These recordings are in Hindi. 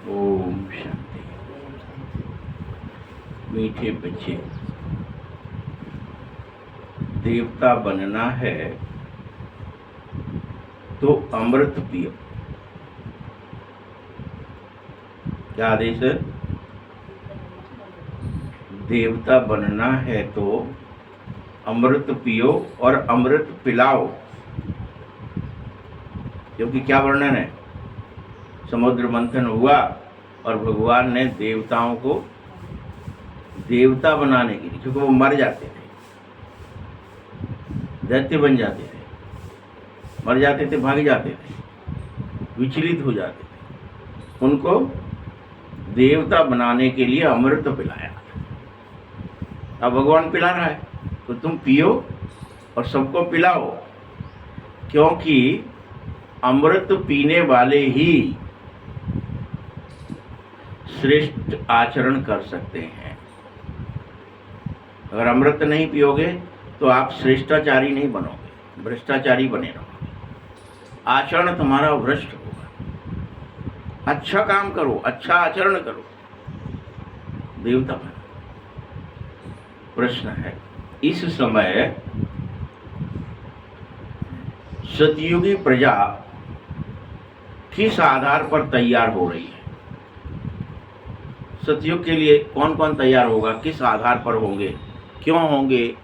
ओम शांति। मीठे बच्चे, देवता बनना है तो अमृत पियो। क्या आदेश है? देवता बनना है तो अमृत पियो और अमृत पिलाओ। क्योंकि क्या वर्णन है? समुद्र मंथन हुआ और भगवान ने देवताओं को देवता बनाने के लिए, क्योंकि वो मर जाते थे, दैत्य बन जाते थे, मर जाते थे, भाग जाते थे, विचलित हो जाते थे, उनको देवता बनाने के लिए अमृत पिलाया। अब भगवान पिला रहा है तो तुम पियो और सबको पिलाओ, क्योंकि अमृत पीने वाले ही श्रेष्ठ आचरण कर सकते हैं। अगर अमृत नहीं पियोगे तो आप श्रेष्ठाचारी नहीं बनोगे, भ्रष्टाचारी बने रहोगे, आचरण तुम्हारा भ्रष्ट होगा। अच्छा काम करो, अच्छा आचरण करो, देवता बनो। प्रश्न है, इस समय सतयुगी प्रजा किस आधार पर तैयार हो रही है? सतयुग के लिए कौन कौन तैयार होगा? किस आधार पर होंगे? क्यों होंगे?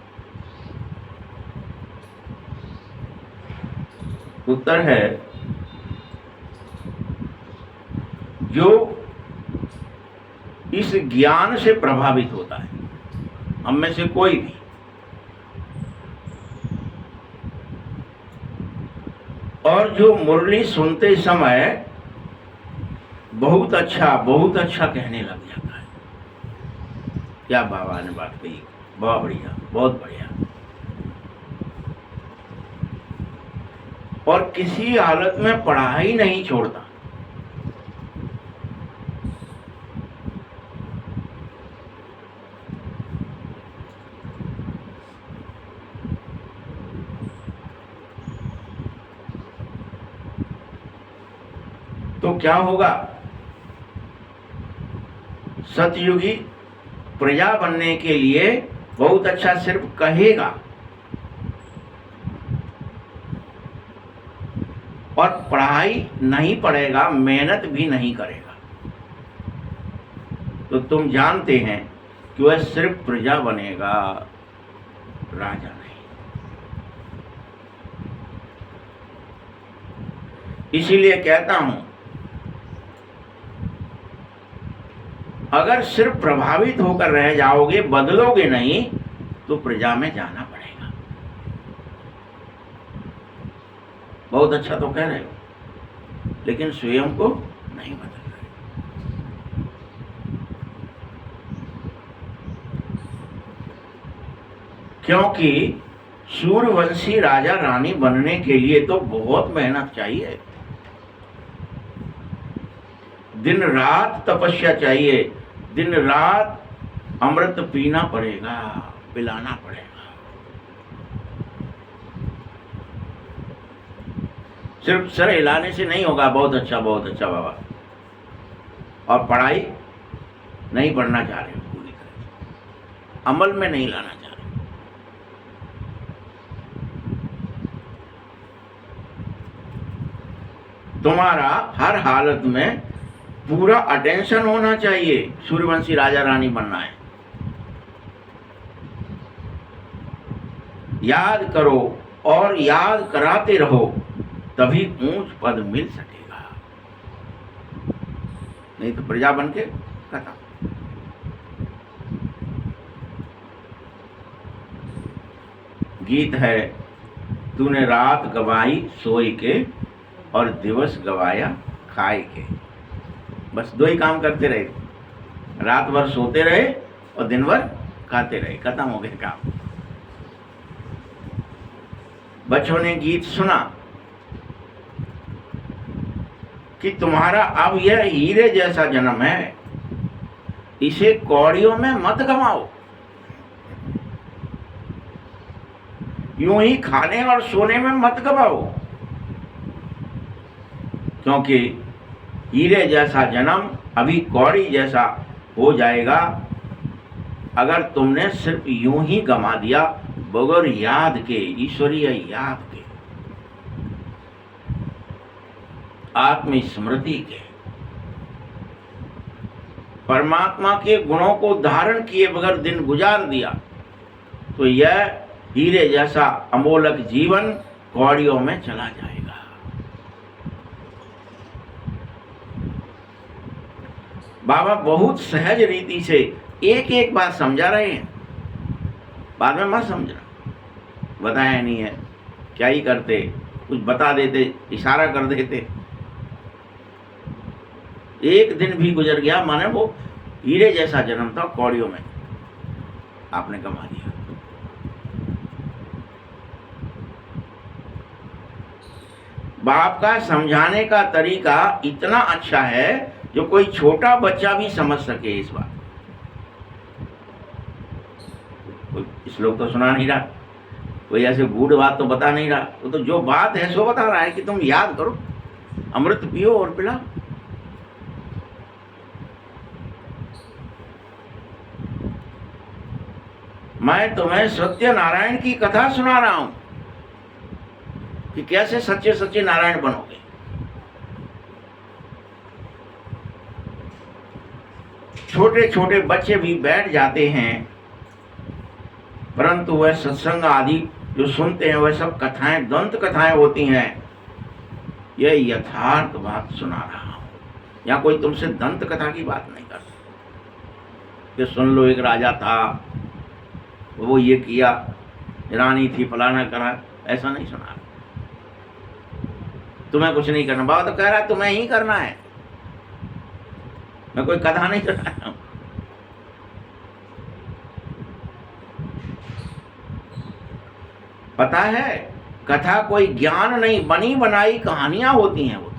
उत्तर है, जो इस ज्ञान से प्रभावित होता है, हम में से कोई भी, और जो मुरली सुनते समय बहुत अच्छा कहने लग जाता है। क्या बाबा ने बात कही, बहुत बढ़िया, बहुत बढ़िया, और किसी हालत में पढ़ाई नहीं छोड़ता। तो क्या होगा? सतयुगी प्रजा बनने के लिए बहुत अच्छा सिर्फ कहेगा और पढ़ाई नहीं पढ़ेगा, मेहनत भी नहीं करेगा, तो तुम जानते हैं कि वह सिर्फ प्रजा बनेगा, राजा नहीं। इसीलिए कहता हूं, अगर सिर्फ प्रभावित होकर रह जाओगे, बदलोगे नहीं, तो प्रजा में जाना पड़ेगा। बहुत अच्छा तो कह रहे हो, लेकिन स्वयं को नहीं बदल रहे। क्योंकि सूर्यवंशी राजा रानी बनने के लिए तो बहुत मेहनत चाहिए, दिन रात तपस्या चाहिए, दिन रात अमृत पीना पड़ेगा, पिलाना पड़ेगा। सिर्फ सर हिलाने से नहीं होगा, बहुत अच्छा बाबा, और पढ़ाई नहीं पढ़ना चाह रहे हो, पूरी तरह अमल में नहीं लाना चाह रहे। तुम्हारा हर हालत में पूरा अटेंशन होना चाहिए। सूर्यवंशी राजा रानी बनना है, याद करो और याद कराते रहो, तभी ऊंच पद मिल सकेगा, नहीं तो प्रजा बन के खत्म। गीत है, तूने रात गवाई सोई के और दिवस गवाया खाए के। बस दो ही काम करते रहे, रात भर सोते रहे और दिन भर खाते रहे, खत्म हो गए काम। बच्चों ने गीत सुना कि तुम्हारा अब यह हीरे जैसा जन्म है, इसे कौड़ियों में मत गवाओ, यूं ही खाने और सोने में मत गवाओ, क्योंकि हीरे जैसा जन्म अभी कौड़ी जैसा हो जाएगा अगर तुमने सिर्फ यूं ही गमा दिया बगैर याद के, ईश्वरीय याद के, आत्मस्मृति के, परमात्मा के गुणों को धारण किए बगैर दिन गुजार दिया तो यह हीरे जैसा अमोलक जीवन कौड़ियों में चला जाएगा। बाबा बहुत सहज रीति से एक एक बात समझा रहे हैं, बाद में मत समझना, बताया नहीं है, क्या ही करते, कुछ बता देते, इशारा कर देते। एक दिन भी गुजर गया माने वो हीरे जैसा जन्म था, कौड़ियों में आपने कमा दिया। बाप का समझाने का तरीका इतना अच्छा है जो कोई छोटा बच्चा भी समझ सके इस बात। कोई श्लोक तो सुना नहीं रहा, कोई ऐसे गूढ़ बात तो बता नहीं रहा, वो तो जो बात है सो बता रहा है कि तुम याद करो, अमृत पियो और पिलाओ। मैं तुम्हें सत्यनारायण की कथा सुना रहा हूं कि कैसे सच्चे सच्चे नारायण बनोगे। छोटे छोटे बच्चे भी बैठ जाते हैं, परंतु वह सत्संग आदि जो सुनते हैं वह सब कथाएं दंत कथाएं होती हैं। यह यथार्थ बात सुना रहा हूं, यहाँ कोई तुमसे दंत कथा की बात नहीं करता कि सुन लो एक राजा था, वो ये किया, रानी थी, फलाना करा, ऐसा नहीं सुना। तुम्हें कुछ नहीं करना, बाबा तो कह रहा है तुम्हें ही करना है, मैं कोई कथा नहीं कर रहा हूं। पता है कथा कोई ज्ञान नहीं, बनी बनाई कहानियां होती हैं। वो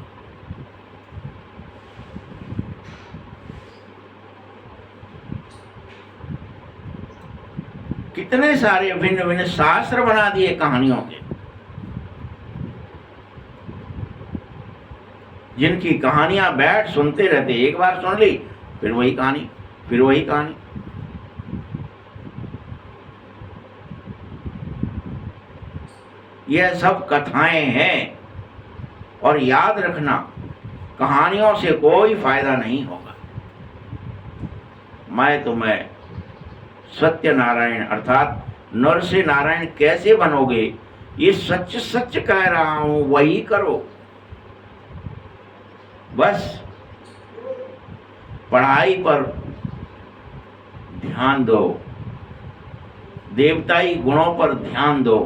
कितने सारे भिन्न भिन्न शास्त्र बना दिए कहानियों के, जिनकी कहानियां बैठ सुनते रहते, एक बार सुन ली फिर वही कहानी, फिर वही कहानी। यह सब कथाएं हैं और याद रखना कहानियों से कोई फायदा नहीं होगा। मैं तुम्हें सत्यनारायण अर्थात नर से नारायण कैसे बनोगे ये सच सच कह रहा हूं, वही करो। बस पढ़ाई पर ध्यान दो, देवताई गुणों पर ध्यान दो,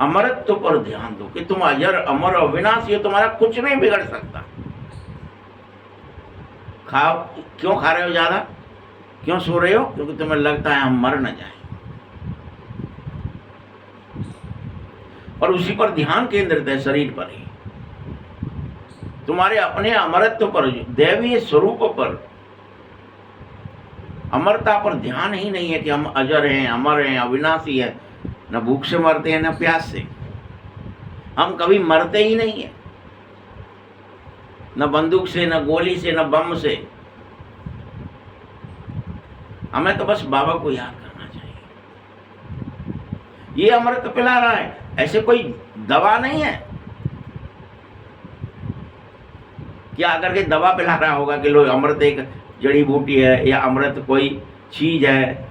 अमरत्व पर ध्यान दो कि तुम अजर अमर अविनाशी हो, तुम्हारा कुछ नहीं बिगड़ सकता। खाओ, क्यों खा रहे हो ज्यादा, क्यों सो रहे हो, क्योंकि तुम्हें लगता है हम मर न जाएं, और उसी पर ध्यान केंद्रित है, शरीर पर ही। तुम्हारे अपने अमरत्व पर, दैवीय स्वरूप पर, अमरता पर ध्यान ही नहीं है कि हम अजर हैं, अमर हैं, अविनाशी है। न भूख से मरते हैं न प्यास से, हम कभी मरते ही नहीं है, न बंदूक से, न गोली से, न बम से। हमें तो बस बाबा को याद करना चाहिए। ये अमृत पिला रहा है, ऐसे कोई दवा नहीं है कि आकर के दवा पिला रहा होगा कि लो अमृत एक जड़ी बूटी है या अमृत कोई चीज है,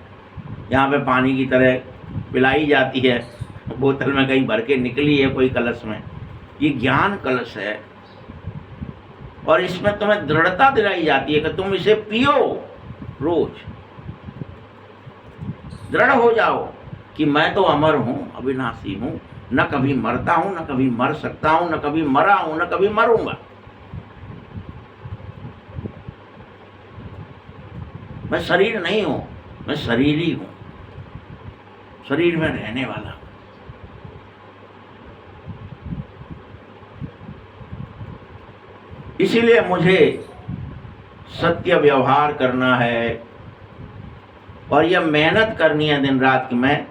यहाँ पे पानी की तरह पिलाई जाती है, बोतल में कहीं भर के निकली है कोई कलश में। ये ज्ञान कलश है और इसमें तुम्हें दृढ़ता दिलाई जाती है कि तुम इसे पियो, रोज दृढ़ हो जाओ कि मैं तो अमर हूं, अविनाशी हूं, न कभी मरता हूं, न कभी मर सकता हूं, न कभी मरा हूं, न कभी मरूंगा। मैं शरीर नहीं हूं, मैं शरीर ही हूं, शरीर में रहने वाला। इसीलिए मुझे सत्य व्यवहार करना है और यह मेहनत करनी है दिन रात कि मैं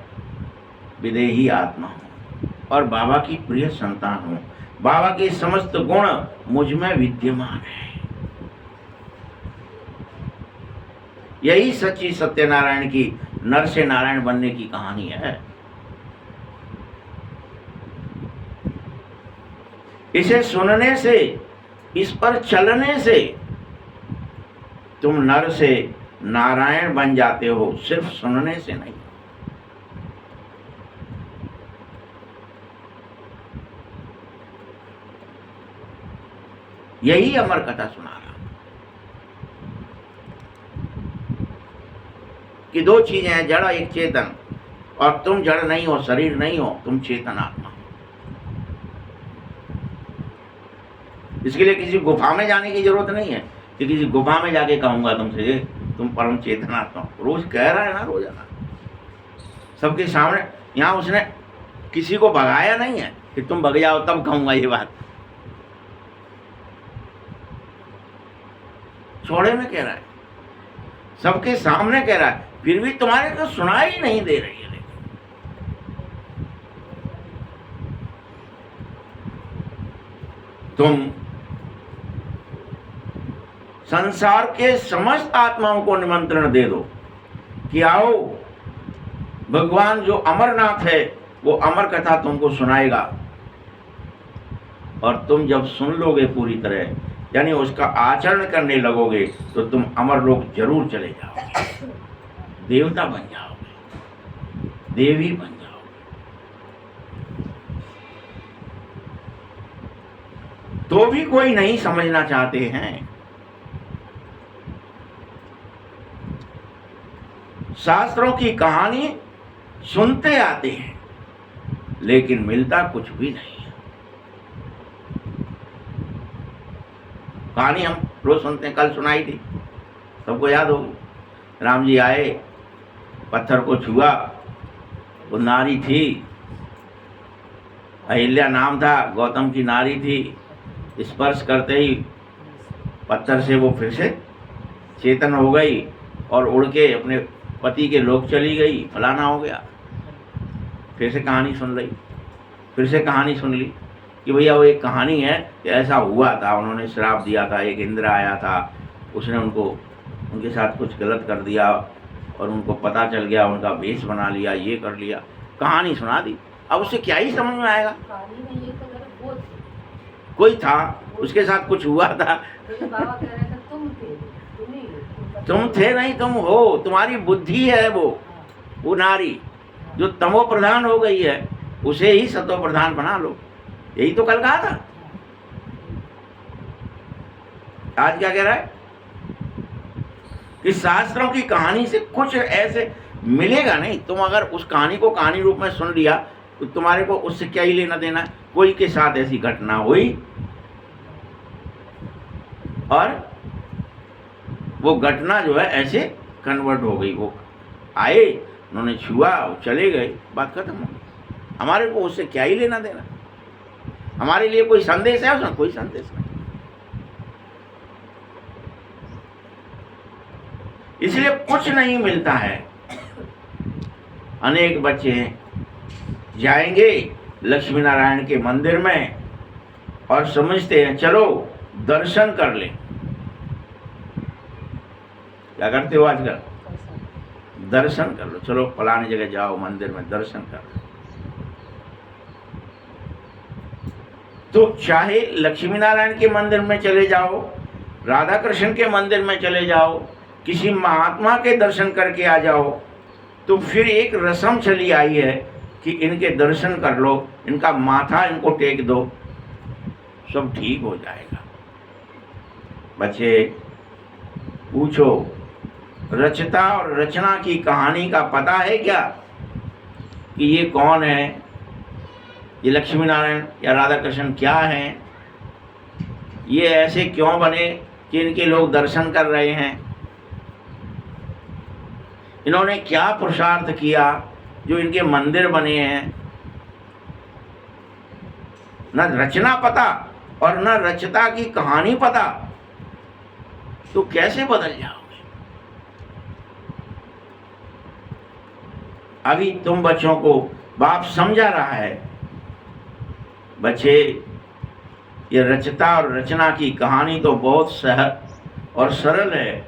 विदेही आत्मा हूं और बाबा की प्रिय संतान हूं। बाबा के समस्त गुण मुझ में विद्यमान है। यही सच्ची सत्यनारायण की नर से नारायण बनने की कहानी है। इसे सुनने से, इस पर चलने से तुम नर से नारायण बन जाते हो, सिर्फ सुनने से नहीं। यही अमर कथा सुना रहा कि दो चीजें हैं, जड़ एक चेतन, और तुम जड़ नहीं हो, शरीर नहीं हो, तुम चेतन आत्मा हो। इसके लिए किसी गुफा में जाने की जरूरत नहीं है कि किसी गुफा में जाके कहूंगा तुमसे तुम परम चेतन आत्मा हो। रोज कह रहा है ना, रोजाना सबके सामने। यहां उसने किसी को भगाया नहीं है कि तुम भग जाओ तब कहूंगा ये बात। छोड़े में कह रहा है, सबके सामने कह रहा है, फिर भी तुम्हारे को सुनाई नहीं दे रही है। तुम संसार के समस्त आत्माओं को निमंत्रण दे दो कि आओ, भगवान जो अमरनाथ है वो अमर कथा तुमको सुनाएगा, और तुम जब सुन लोगे पूरी तरह, यानी उसका आचरण करने लगोगे, तो तुम अमर लोक जरूर चले जाओगे, देवता बन जाओगे, देवी बन जाओगे। तो भी कोई नहीं समझना चाहते हैं। शास्त्रों की कहानी सुनते आते हैं, लेकिन मिलता कुछ भी नहीं है। कहानी हम रोज सुनते हैं, कल सुनाई थी, सबको याद होगी। राम जी आए, पत्थर को छुआ, वो नारी थी, अहिल्या नाम था, गौतम की नारी थी। स्पर्श करते ही पत्थर से वो फिर से चेतन हो गई और उड़ के अपने पति के लोक चली गई, फलाना हो गया। फिर से कहानी सुन ली, फिर से कहानी सुन ली कि भैया वो एक कहानी है कि ऐसा हुआ था, उन्होंने श्राप दिया था, एक इंद्र आया था, उसने उनके साथ कुछ गलत कर दिया और उनको पता चल गया, उनका वेश बना लिया, ये कर लिया, कहानी सुना दी। अब उससे क्या ही समझ में आएगा? कोई था, उसके साथ कुछ हुआ था। तुम थे नहीं, तुम हो, तुम्हारी बुद्धि है वो नारी जो तमो प्रधान हो गई है, उसे ही सतो प्रधान बना लो। यही तो कल कहा था। आज क्या कह रहा है कि शास्त्रों की कहानी से कुछ ऐसे मिलेगा नहीं। तुम अगर उस कहानी को कहानी रूप में सुन लिया तो तुम्हारे को उससे क्या ही लेना देना। कोई के साथ ऐसी घटना हुई और वो घटना जो है ऐसे कन्वर्ट हो गई, वो आए, उन्होंने छुआ, वो चले गए, बात खत्म हो गई। हमारे को उससे क्या ही लेना देना। हमारे लिए कोई संदेश है उसमें? कोई संदेश नहीं। इसलिए कुछ नहीं मिलता है। अनेक बच्चे जाएंगे लक्ष्मी नारायण के मंदिर में और समझते हैं चलो दर्शन कर ले। क्या करते हो आजकल? दर्शन कर लो, चलो फलानी जगह जाओ मंदिर में दर्शन कर लो। तो चाहे लक्ष्मी नारायण के मंदिर में चले जाओ, राधा कृष्ण के मंदिर में चले जाओ, किसी महात्मा के दर्शन करके आ जाओ, तो फिर एक रस्म चली आई है कि इनके दर्शन कर लो, इनका माथा इनको टेक दो, सब ठीक हो जाएगा। बच्चे पूछो, रचता और रचना की कहानी का पता है क्या कि ये कौन है? ये लक्ष्मी नारायण या राधा कृष्ण क्या हैं? ये ऐसे क्यों बने कि इनके लोग दर्शन कर रहे हैं? इन्होंने क्या पुरुषार्थ किया जो इनके मंदिर बने हैं? न रचना पता और न रचता की कहानी पता, तो कैसे बदल जाओगे? अभी तुम बच्चों को बाप समझा रहा है, बच्चे ये रचता और रचना की कहानी तो बहुत सहज और सरल है,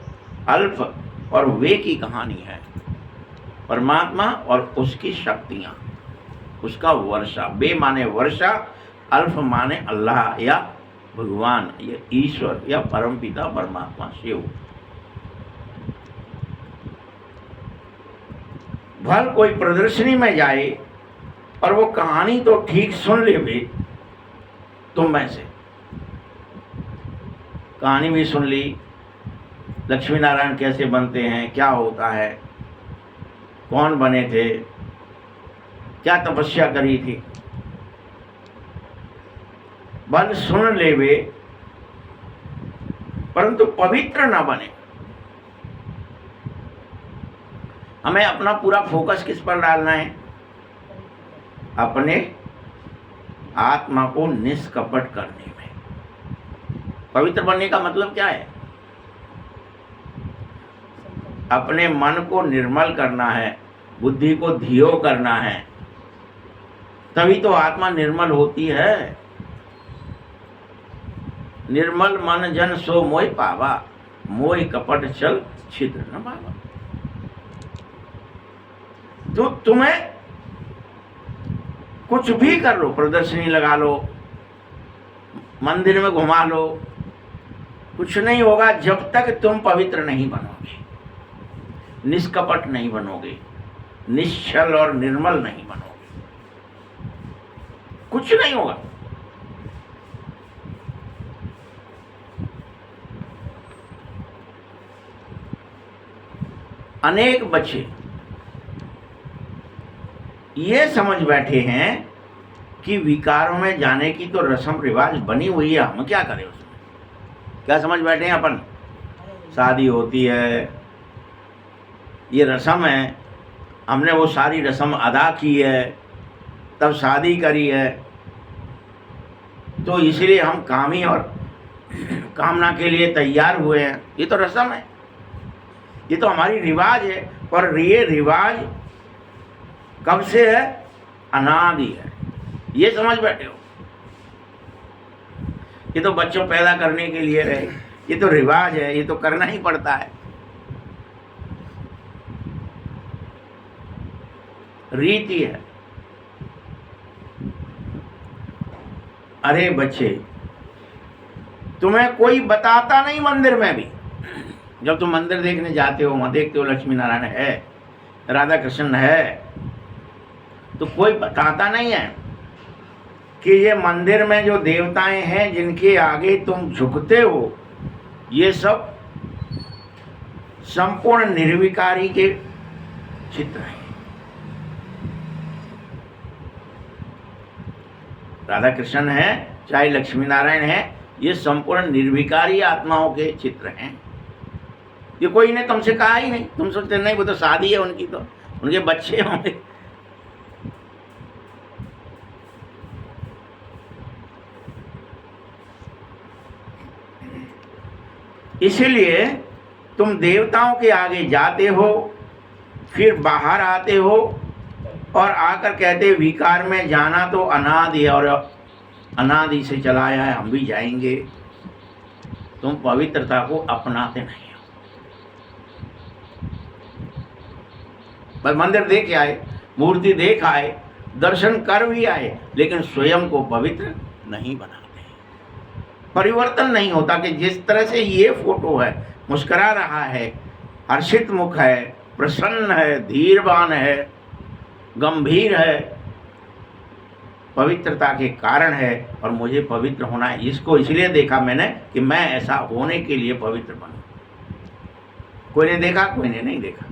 अल्प और वे की कहानी है। परमात्मा और उसकी शक्तियां, उसका वर्षा, बे माने वर्षा, अल्फ माने अल्लाह या भगवान, ये ईश्वर या परमपिता परमात्मा शिव। भल कोई प्रदर्शनी में जाए और वो कहानी तो ठीक सुन ले तुम में से, कहानी भी सुन ली, लक्ष्मी नारायण कैसे बनते हैं, क्या होता है, कौन बने थे, क्या तपस्या करी थी, बल सुन लेवे परंतु पवित्र ना बने। हमें अपना पूरा फोकस किस पर डालना है? अपने आत्मा को निष्कपट करने में। पवित्र बनने का मतलब क्या है? अपने मन को निर्मल करना है, बुद्धि को धियो करना है, तभी तो आत्मा निर्मल होती है। निर्मल मन जन सो मोह पावा, मोह कपट चल छिद्र न पावा। तो तुम्हें कुछ भी कर लो, प्रदर्शनी लगा लो, मंदिर में घुमा लो, कुछ नहीं होगा जब तक तुम पवित्र नहीं बनोगे, निष्कपट नहीं बनोगे, निश्चल और निर्मल नहीं बनोगे, कुछ नहीं होगा। अनेक बच्चे ये समझ बैठे हैं कि विकारों में जाने की तो रस्म रिवाज बनी हुई है, हम क्या करें उसमें। क्या समझ बैठे हैं अपन? शादी होती है, ये रस्म है, हमने वो सारी रस्म अदा की है, तब शादी करी है, तो इसलिए हम कामी और कामना के लिए तैयार हुए हैं। ये तो रस्म है, ये तो हमारी रिवाज है। और ये रिवाज कब से है? अनादि है। ये समझ बैठे हो? ये तो बच्चों पैदा करने के लिए रहे, ये तो रिवाज है, ये तो करना ही पड़ता है, रीति है। अरे बच्चे, तुम्हें कोई बताता नहीं मंदिर में भी। जब तुम मंदिर देखने जाते हो, वहां देखते हो लक्ष्मी नारायण है, राधा कृष्ण है, तो कोई बताता नहीं है कि ये मंदिर में जो देवताएं हैं जिनके आगे तुम झुकते हो, ये सब संपूर्ण निर्विकारी के चित्र हैं। राधा कृष्ण है चाहे लक्ष्मी नारायण है, ये संपूर्ण निर्विकारी आत्माओं के चित्र हैं। ये कोई ने तुमसे कहा ही नहीं। तुम सोचते नहीं वो तो शादी है उनकी, तो उनके बच्चे होंगे। इसीलिए तुम देवताओं के आगे जाते हो, फिर बाहर आते हो और आकर कहते विकार में जाना तो अनादि है और अनादि से चलाया है, हम भी जाएंगे। तुम पवित्रता को अपनाते नहीं हो। बस मंदिर देख आए, मूर्ति देख आए, दर्शन कर भी आए, लेकिन स्वयं को पवित्र नहीं बनाते। परिवर्तन नहीं होता कि जिस तरह से ये फोटो है, मुस्कुरा रहा है, हर्षित मुख है, प्रसन्न है, धीरवान है, गंभीर है, पवित्रता के कारण है और मुझे पवित्र होना है। इसको इसलिए देखा मैंने कि मैं ऐसा होने के लिए पवित्र बनूं। कोई ने देखा, कोई ने नहीं देखा।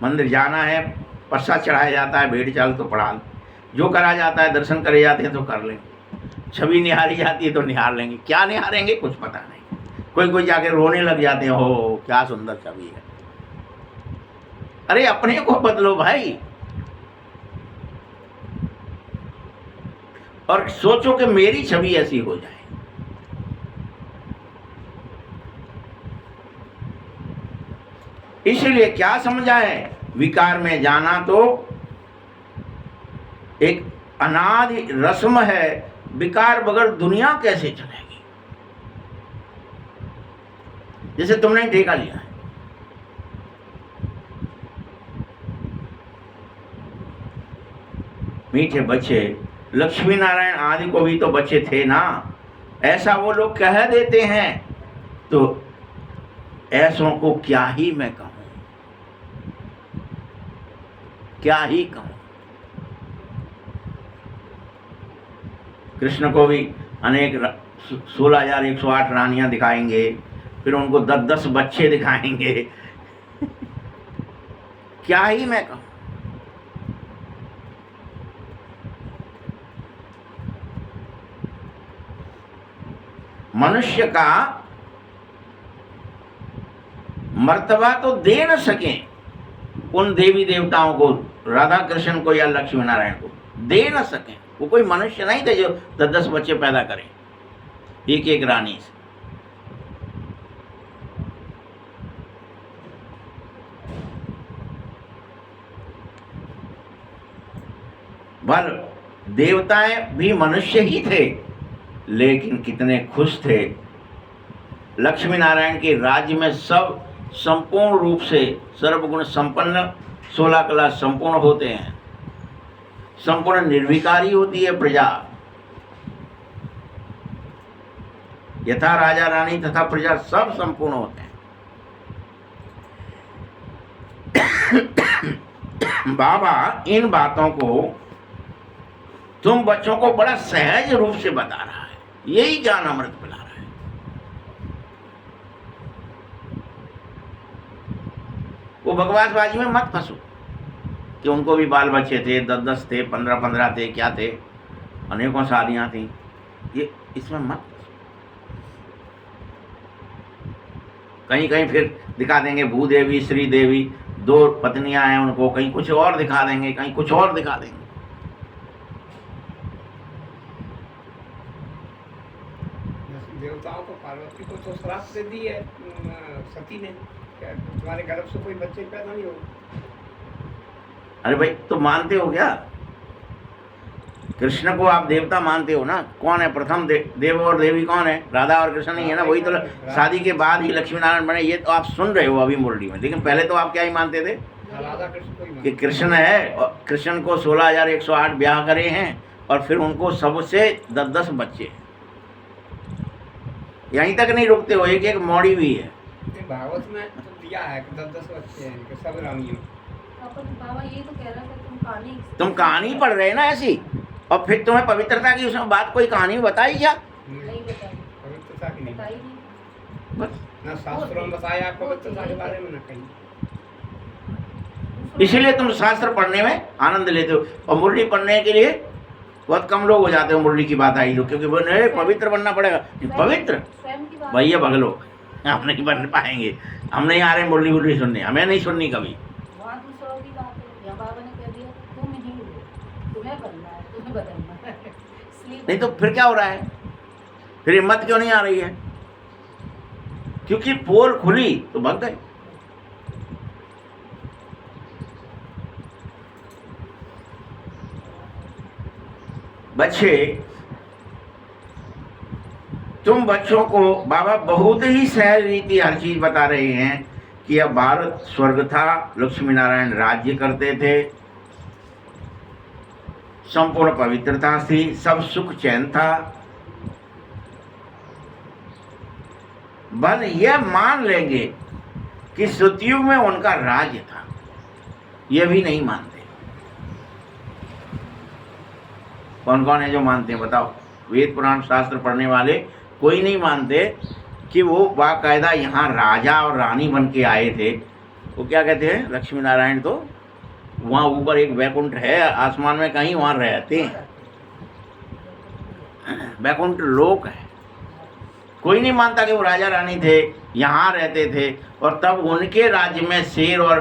मंदिर जाना है, प्रसाद चढ़ाया जाता है, भेंट चाल तो पढ़ा, जो करा जाता है, दर्शन करे जाते हैं तो कर लेंगे, छवि निहारी जाती है तो निहार लेंगे, क्या निहारेंगे कुछ पता नहीं। कोई कोई जाके रोने लग जाते हैं, हो क्या सुंदर छवि है। अरे अपने को बदलो भाई, और सोचो कि मेरी छवि ऐसी हो जाए। इसलिए क्या समझा है? विकार में जाना तो एक अनादि रस्म है विकार बगैर दुनिया कैसे चलेगी? जैसे तुमने ठेका लिया है, मीठे बच्चे, लक्ष्मी नारायण आदि को भी तो बच्चे थे ना, ऐसा वो लोग कह देते हैं, तो ऐसों को क्या ही मैं कहूं, क्या ही कहूं। कृष्ण को भी अनेक 16,108 रानियां दिखाएंगे, फिर उनको 10-10 बच्चे दिखाएंगे। क्या ही मैं कहूं। मनुष्य का मर्तबा तो दे न सके उन देवी देवताओं को, राधा कृष्ण को या लक्ष्मी नारायण को दे न सके। वो कोई मनुष्य नहीं थे जो 10-10 बच्चे पैदा करें एक एक रानी से। भल देवताएं भी मनुष्य ही थे, लेकिन कितने खुश थे। लक्ष्मी नारायण के राज्य में सब संपूर्ण रूप से सर्वगुण संपन्न, 16 कला संपूर्ण होते हैं, संपूर्ण निर्विकारी होती है प्रजा। यथा राजा रानी तथा प्रजा सब संपूर्ण होते हैं। बाबा इन बातों को तुम बच्चों को बड़ा सहज रूप से बता रहा है, यही ज्ञान अमृत पिला रहा है। वो बकवासबाजी में मत फंसो कि उनको भी बाल बच्चे थे, 10-10 थे, 15-15 थे, क्या थे, अनेकों शादियां थी, ये इसमें मत फंसो। कहीं कहीं फिर दिखा देंगे भूदेवी श्री देवी, 2 पत्नियां हैं उनको, कहीं कुछ और दिखा देंगे, कहीं कुछ और दिखा देंगे। देवताओं को पार्वती को तो श्राप दे दी है सती ने, तुम्हारे गर्भ से कोई बच्चे पैदा नहीं होगा। अरे भाई, तो मानते हो क्या? कृष्ण को आप देवता मानते हो ना? कौन है प्रथम देव और देवी कौन है? राधा और कृष्ण नहीं है ना? वही तो शादी के बाद ही लक्ष्मी नारायण बने। ये तो आप सुन रहे हो अभी मुरली में, लेकिन पहले तो आप क्या ही मानते थे राधा कृष्ण कि कृष्ण है, और कृष्ण को 16,108 ब्याह करे हैं, और फिर उनको सबसे 10-10 बच्चे। यहीं तक नहीं रुकते हो, एक एक मौड़ी भी है। भागवत में तो दिया है कि 10-10 बच्चे हैं कि सब रानियों। बाबा ये तो कह रहा था तुम कहानी पढ़ रहे हैं ना ऐसी, और फिर तुम्हें पवित्रता की उसमें बात कोई कहानी बताई क्या? नहीं बताई, पवित्रता की नहीं बताई नहीं। बस ना शास्त्रों में बताया पवित्रता के बारे में, ना कहीं। इसीलिए तुम शास्त्र पढ़ने में आनंद लेते हो, और मुरली पढ़ने के लिए बहुत कम लोग हो जाते हो मुरली की बात आई तो, क्योंकि वो नहीं पवित्र बनना पड़ेगा। पवित्र भैया भगलो, हम नहीं बन पाएंगे, हम नहीं आ रहे मुरली बुरली सुनने, हमें नहीं सुननी कभी। वहाँ दूसरों की बात है, यहाँ बाबा ने कह दिया तुम ही हो, तुम्हें बनना है, तुम्हें बदलना है। नहीं तो फिर क्या हो रहा है? फिर हिम्मत क्यों नहीं आ रही है? क्योंकि पोल खुली तो भग गए। बच्चे, तुम बच्चों को बाबा बहुत ही सहज रीति हर चीज बता रहे हैं कि यह भारत स्वर्ग था, लक्ष्मी नारायण राज्य करते थे, संपूर्ण पवित्रता थी, सब सुख चैन था। बल यह मान लेंगे कि सतयुग में उनका राज्य था, यह भी नहीं मानते। कौन कौन है जो मानते हैं बताओ? वेद पुराण शास्त्र पढ़ने वाले कोई नहीं मानते कि वो बाकायदा यहाँ राजा और रानी बन के आए थे। वो क्या कहते हैं, लक्ष्मी नारायण तो वहाँ ऊपर एक वैकुंठ है आसमान में कहीं, वहाँ रहते हैं, वैकुंठ लोक है। कोई नहीं मानता कि वो राजा रानी थे, यहाँ रहते थे, और तब उनके राज्य में शेर और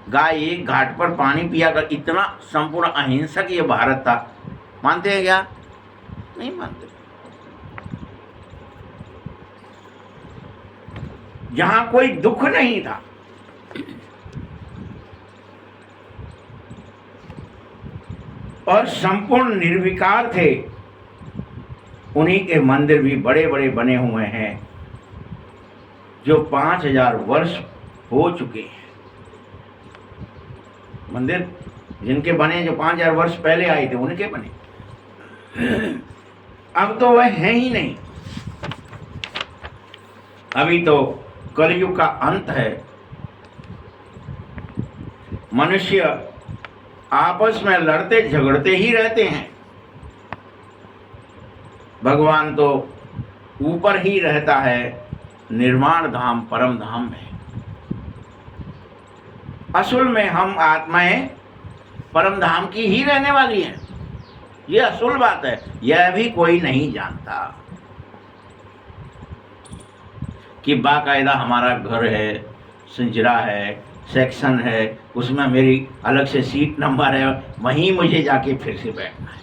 गाय एक घाट पर पानी पिया कर, इतना संपूर्ण अहिंसक ये भारत था। मानते हैं क्या? नहीं मानते। जहां कोई दुख नहीं था, और संपूर्ण निर्विकार थे, उन्हीं के मंदिर भी बड़े बड़े बने हुए हैं जो 5000 वर्ष हो चुके हैं। मंदिर जिनके बने, जो 5000 वर्ष पहले आए थे उनके बने। अब तो वह है ही नहीं। अभी तो कलयुग का अंत है। मनुष्य आपस में लड़ते झगड़ते ही रहते हैं। भगवान तो ऊपर ही रहता है, निर्वाण धाम परम धाम में। असल में हम आत्माएं परम धाम की ही रहने वाली हैं। ये असल बात है। यह भी कोई नहीं जानता कि बाकायदा हमारा घर है, सिंजरा है, सेक्शन है, उसमें मेरी अलग से सीट नंबर है, वहीं मुझे जाके फिर से बैठना है।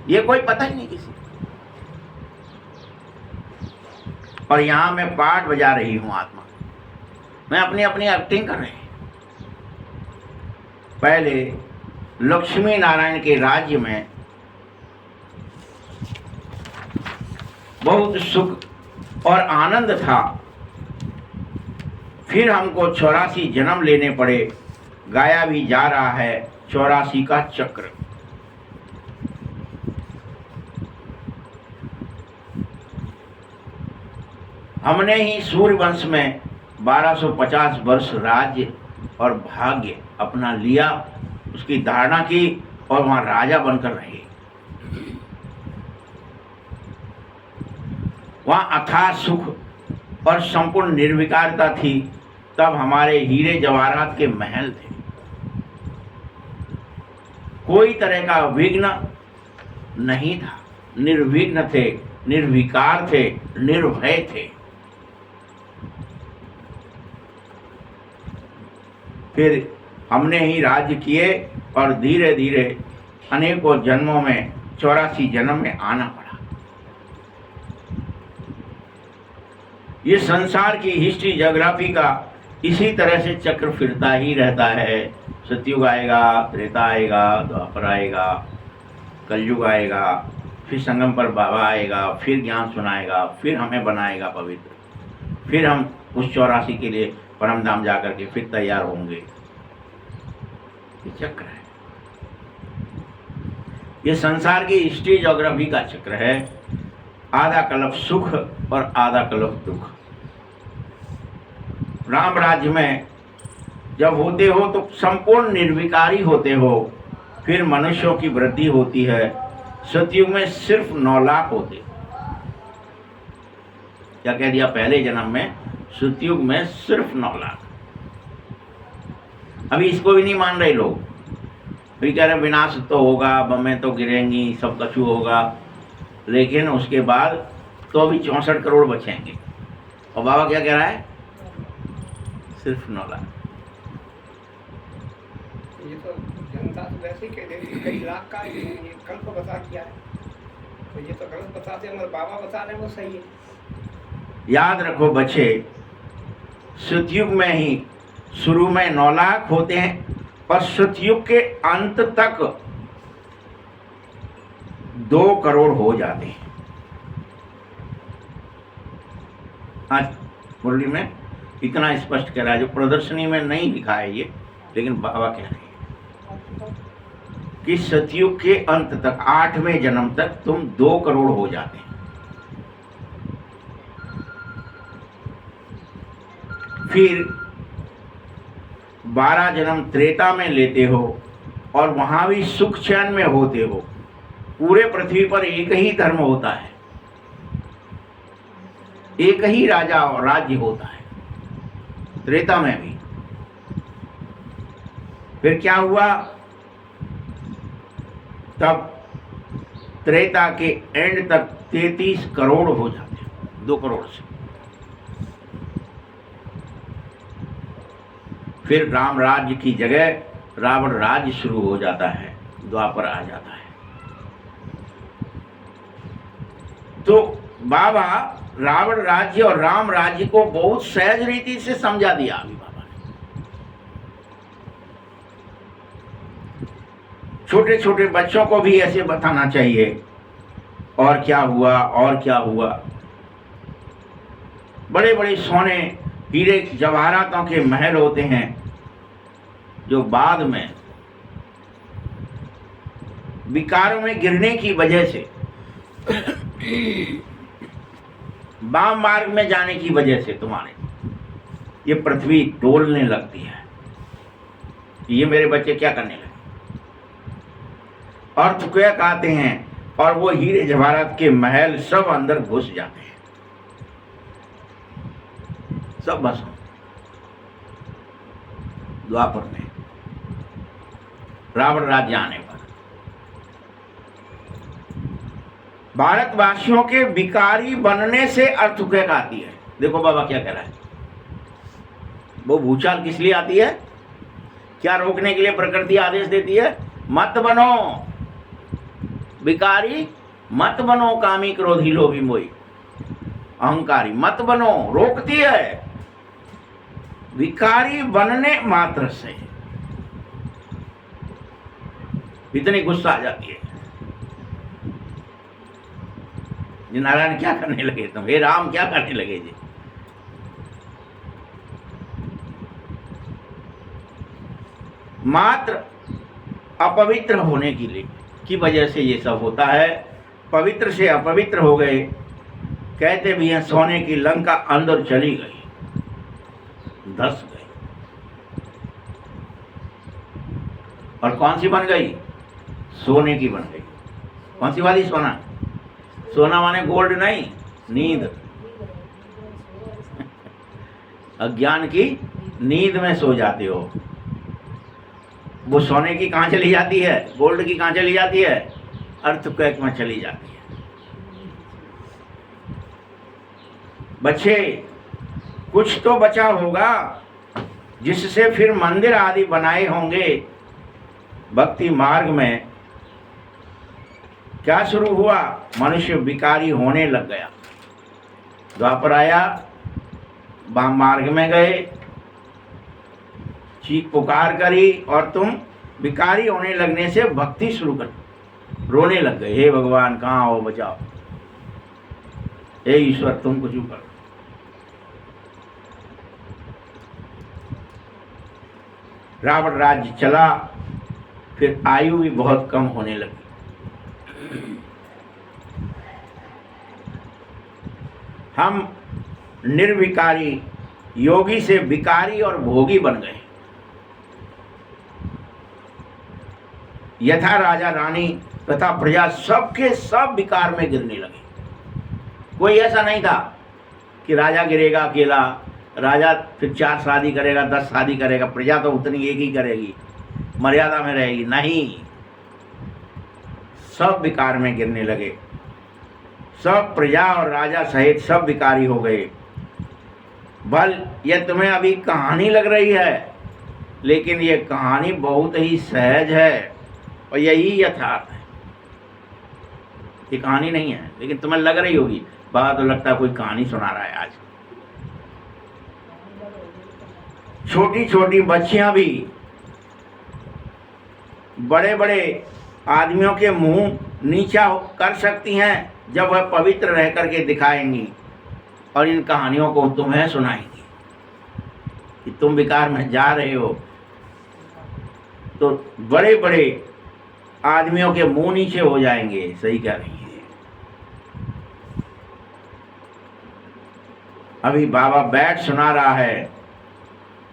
ये कोई पता ही नहीं किसी। और यहां मैं पाठ बजा रही हूं आत्मा, मैं अपनी अपनी एक्टिंग कर रही हूं। पहले लक्ष्मी नारायण के राज्य में बहुत सुख और आनंद था। फिर हमको 84 जन्म लेने पड़े। गाया भी जा रहा है 84 का चक्र। हमने ही सूर्यवंश में 1250 वर्ष राज्य और भाग्य अपना लिया, उसकी धारणा की और वहां राजा बनकर रहे। वहां अथाह सुख और संपूर्ण निर्विकारता थी। तब हमारे हीरे जवाहरात के महल थे। कोई तरह का विघ्न नहीं था। निर्विघ्न थे, निर्विकार थे, निर्भय थे। फिर हमने ही राज्य किए और धीरे धीरे अनेकों जन्मों में 84 जन्म में आना पड़ा। ये संसार की हिस्ट्री ज्योग्राफी का इसी तरह से चक्र फिरता ही रहता है। सतयुग आएगा, त्रेता आएगा, द्वापर आएगा, कलयुग आएगा, फिर संगम पर बाबा आएगा, फिर ज्ञान सुनाएगा, फिर हमें बनाएगा पवित्र, फिर हम उस 84 के लिए परम धाम जाकर के फिर तैयार होंगे। ये चक्र है, ये संसार की हिस्ट्री ज्योग्राफी का चक्र है। आधा कल्प सुख और आधा कल्प दुख। राम राज्य में जब होते हो तो संपूर्ण निर्विकारी होते हो, फिर मनुष्यों की वृद्धि होती है। सतयुग में सिर्फ 9 लाख होते। क्या कह दिया पहले जन्म में? सतयुग में सिर्फ 9 लाख। अभी इसको भी नहीं मान रहे लोग। अभी कह रहे विनाश तो होगा, बमें तो गिरेंगी, सब कछु होगा, लेकिन उसके बाद तो अभी 64 करोड़ बचेंगे। और बाबा क्या कह रहा है? सिर्फ 9 लाख। ये तो जनता तो वैसे ही कह देती, कई लाख का ये कल्प बता दिया है, तो ये तो गलत बताते हैं, मगर बाबा बता रहे हैं वो सही है। याद रखो बच्चे, सतयुग में ही शुरू में 9 लाख होते हैं और सतयुग के अंत तक 2 करोड़ हो जाते हैं। आज मुरली में इतना स्पष्ट कह रहा है, जो प्रदर्शनी में नहीं लिखा है ये, लेकिन बाबा कह रहे हैं कि सतयुग के अंत तक 8वें जन्म तक तुम 2 करोड़ हो जाते हैं। फिर 12 जन्म त्रेता में लेते हो और वहां भी सुख चैन में होते हो। पूरे पृथ्वी पर एक ही धर्म होता है, एक ही राजा और राज्य होता है, त्रेता में भी। फिर क्या हुआ? तब त्रेता के एंड तक 33 करोड़ हो जाते हैं, 2 करोड़ से। फिर राम राज्य की जगह रावण राज्य शुरू हो जाता है, द्वापर आ जाता है। तो बाबा रावण राज्य और राम राज्य को बहुत सहज रीति से समझा दिया अभी बाबा ने। छोटे छोटे बच्चों को भी ऐसे बताना चाहिए, और क्या हुआ और क्या हुआ। बड़े बड़े सोने हीरे जवाहरातों के महल होते हैं जो बाद में विकारों में गिरने की वजह से, वाम मार्ग में जाने की वजह से तुम्हारे ये पृथ्वी डोलने लगती है। ये मेरे बच्चे क्या करने लगे, अर्थक्वेक आते हैं और वो हीरे जवाहरात के महल सब अंदर घुस जाते हैं, सब भस्म। द्वापर में रावण राज्य आने पर भारतवासियों के विकारी बनने से अर्थक्वेक आती है। देखो बाबा क्या कह रहा है, वो भूचाल किस लिए आती है, क्या रोकने के लिए प्रकृति आदेश देती है, मत बनो विकारी, मत बनो कामी क्रोधी लोभी मोही अहंकारी, मत बनो, रोकती है। विकारी बनने मात्र से इतनी गुस्सा आ जाती है। जी नारायण क्या करने लगे तुम, हे राम क्या करने लगे जी। मात्र अपवित्र होने की वजह से ये सब होता है। पवित्र से अपवित्र हो गए। कहते भी हैं सोने की लंका अंदर चली गई, धस गई। और कौन सी बन गई, सोने की बन गई। कौन सी वाली सोना, सोना माने गोल्ड नहीं, नींद। अज्ञान की नींद में सो जाते हो। वो सोने की कहाँ चली जाती है, गोल्ड की कहाँ चली जाती है, अर्थक्वेक में चली जाती है। बच्चे कुछ तो बचा होगा जिससे फिर मंदिर आदि बनाए होंगे। भक्ति मार्ग में क्या शुरू हुआ, मनुष्य विकारी होने लग गया। द्वापर आया, वाम मार्ग में गए, चीख पुकार करी और तुम विकारी होने लगने से भक्ति शुरू कर, रोने लग गए, हे भगवान कहाँ हो, बचाओ, हे ईश्वर तुम कुछ करो। रावण राज्य चला, फिर आयु भी बहुत कम होने लगी। हम निर्विकारी योगी से विकारी और भोगी बन गए। यथा राजा रानी तथा प्रजा सबके सब विकार में गिरने लगे। कोई ऐसा नहीं था कि राजा गिरेगा अकेला, राजा फिर 4 शादी करेगा, 10 शादी करेगा, प्रजा तो उतनी एक ही करेगी, मर्यादा में रहेगी। नहीं, सब विकार में गिरने लगे। सब प्रजा और राजा सहित सब विकारी हो गए। बल यह तुम्हें अभी कहानी लग रही है, लेकिन यह कहानी बहुत ही सहज है और यही यथार्थ है। ये कहानी नहीं है, लेकिन तुम्हें लग रही होगी बाबा तो लगता है कोई कहानी सुना रहा है आज। छोटी छोटी बच्चियां भी बड़े बड़े आदमियों के मुंह नीचा कर सकती हैं जब वह पवित्र रह करके दिखाएंगी और इन कहानियों को तुम्हें सुनाएंगी कि तुम विकार में जा रहे हो। तो बड़े बड़े आदमियों के मुंह नीचे हो जाएंगे। सही कह रही है। अभी बाबा बैठ सुना रहा है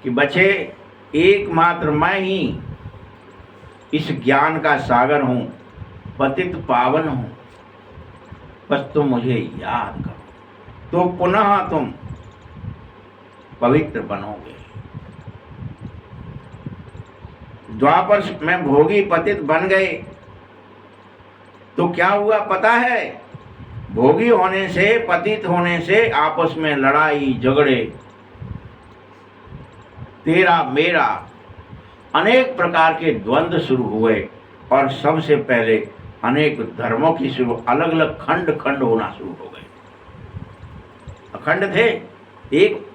कि बच्चे एकमात्र मैं ही इस ज्ञान का सागर हूं, पतित पावन हूं, बस तुम मुझे याद करो तो पुनः तुम पवित्र बनोगे। द्वापर में भोगी पतित बन गए तो क्या हुआ पता है, भोगी होने से, पतित होने से आपस में लड़ाई झगड़े, तेरा मेरा, अनेक प्रकार के द्वंद्व शुरू हुए और सबसे पहले अनेक धर्मों की शुरू, अलग अलग खंड खंड होना शुरू हो गए। अखंड थे, एक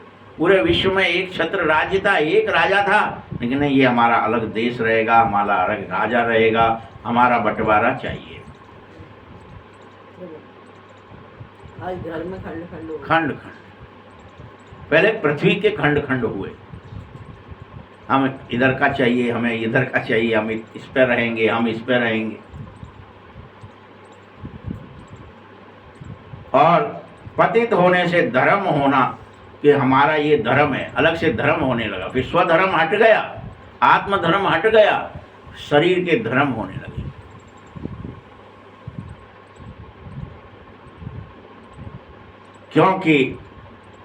पूरे विश्व में एक छत्र राज्य था, एक राजा था, लेकिन नहीं, ये हमारा अलग देश रहेगा, हमारा अलग राजा रहेगा, हमारा बंटवारा चाहिए। आज घर में खंड खंड हो गए। खंड खंड, पहले पृथ्वी के खंड खंड हुए, हम इधर का चाहिए, हमें इधर का चाहिए, हम इस पर रहेंगे, हम इस पर रहेंगे। और पतित होने से धर्म होना कि हमारा ये धर्म है, अलग से धर्म होने लगा। फिर स्वधर्म हट गया, आत्मधर्म हट गया, शरीर के धर्म होने लगे। क्योंकि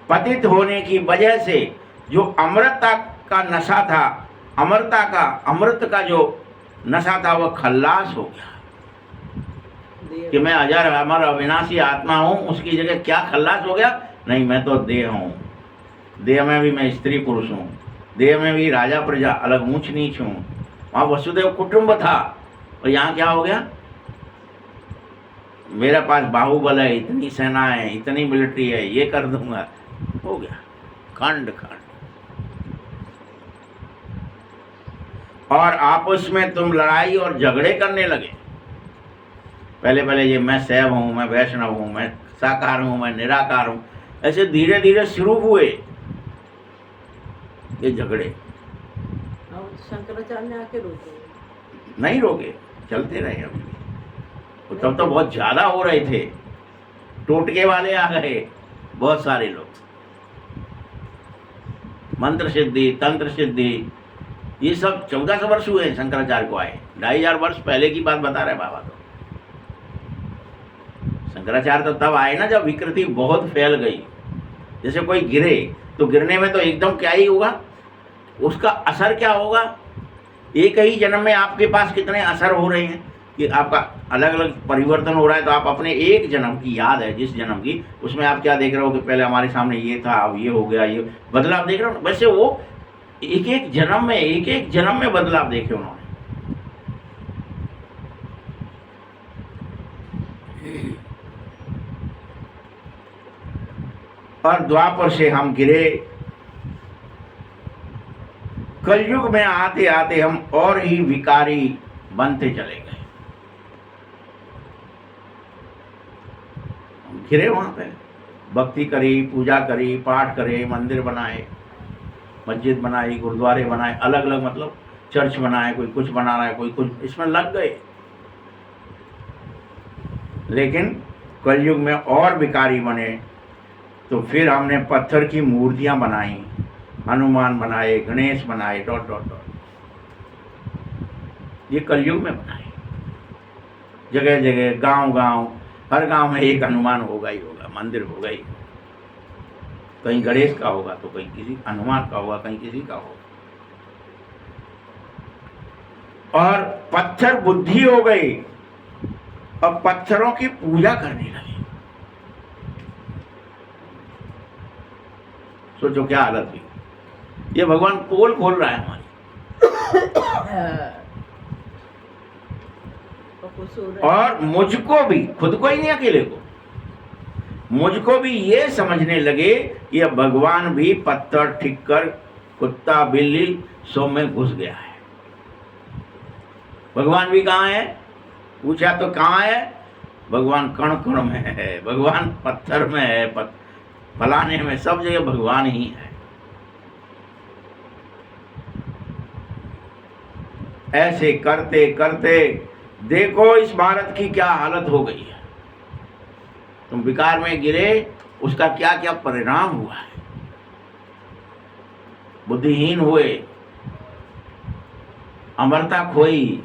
पतित होने की वजह से जो अमृतता का नशा था, अमृत का जो नशा था, वह खल्लास हो गया कि मैं अजर अमर अविनाशी आत्मा हूं। उसकी जगह क्या खल्लास हो गया? नहीं, मैं तो देह हूं, देह में भी मैं स्त्री पुरुष हूं, देह में भी राजा प्रजा, अलग ऊंच नीच हूं। वहां वसुदेव कुटुंब था, और यहाँ क्या हो गया? मेरे पास बाहुबल है, इतनी सेना है, इतनी मिलिट्री है, ये कर दूंगा। हो गया खंड खंड। और आपस में तुम लड़ाई और झगड़े करने लगे। पहले ये मैं शैव हूं, मैं वैष्णव हूं, मैं साकार हूं, मैं निराकार हूं, ऐसे धीरे धीरे शुरू हुए ये झगड़े। और शंकराचार्य ने आके रोके। नहीं रोके, चलते रहे अभी। तब तो बहुत ज्यादा हो रहे थे, टोटके वाले आ गए बहुत सारे लोग, मंत्र सिद्धि, तंत्र सिद्धि, ये सब 1400 वर्ष हुए शंकराचार्य को आए। 2500 वर्ष पहले की बात बता रहे बाबा। तो शंकराचार्य तो तब आए ना जब विकृति बहुत फैल गई। जैसे कोई गिरे तो गिरने में तो एकदम क्या ही होगा, उसका असर क्या होगा। एक ही जन्म में आपके पास कितने असर हो रहे हैं कि आपका अलग अलग परिवर्तन हो रहा है। तो आप अपने एक जन्म की याद है, जिस जन्म की, उसमें आप क्या देख रहे हो कि पहले हमारे सामने ये था, अब ये हो गया, ये बदलाव देख रहे हो। वैसे वो एक एक जन्म में बदलाव देखे उन्होंने। और द्वापर से हम गिरे, कलयुग में आते आते हम और ही विकारी बनते चले गए। हम गिरे वहां पे, भक्ति करी, पूजा करी, पाठ करे, मंदिर बनाए, मस्जिद बनाई, गुरुद्वारे बनाए, अलग अलग मतलब चर्च बनाए, कोई कुछ बना रहा है, कोई कुछ, इसमें लग गए। लेकिन कलयुग में और विकारी बने, तो फिर हमने पत्थर की मूर्तियां बनाई, हनुमान बनाए, गणेश बनाए, डॉट डॉट डॉट। ये कलयुग में बनाए। जगह जगह, गांव गांव, हर गांव में एक हनुमान होगा ही होगा, मंदिर होगा ही। कहीं गणेश का होगा तो कहीं किसी हनुमान का होगा, कहीं किसी का होगा। और पत्थर बुद्धि हो गई, अब पत्थरों की पूजा करने लगे। सोचो क्या हालत हुई। ये भगवान पोल खोल रहा है हमारी। और मुझको भी, खुद को ही नहीं, अकेले को, मुझको भी ये समझने लगे कि अब भगवान भी पत्थर ठिक्कर, कुत्ता बिल्ली सब में घुस गया है। भगवान भी कहाँ है? पूछा तो कहाँ है? भगवान कण कण में है, भगवान पत्थर में है, फलाने में, सब जगह भगवान ही है। ऐसे करते करते देखो इस भारत की क्या हालत हो गई है। तुम विकार में गिरे, उसका क्या क्या परिणाम हुआ है। बुद्धिहीन हुए, अमरता खोई,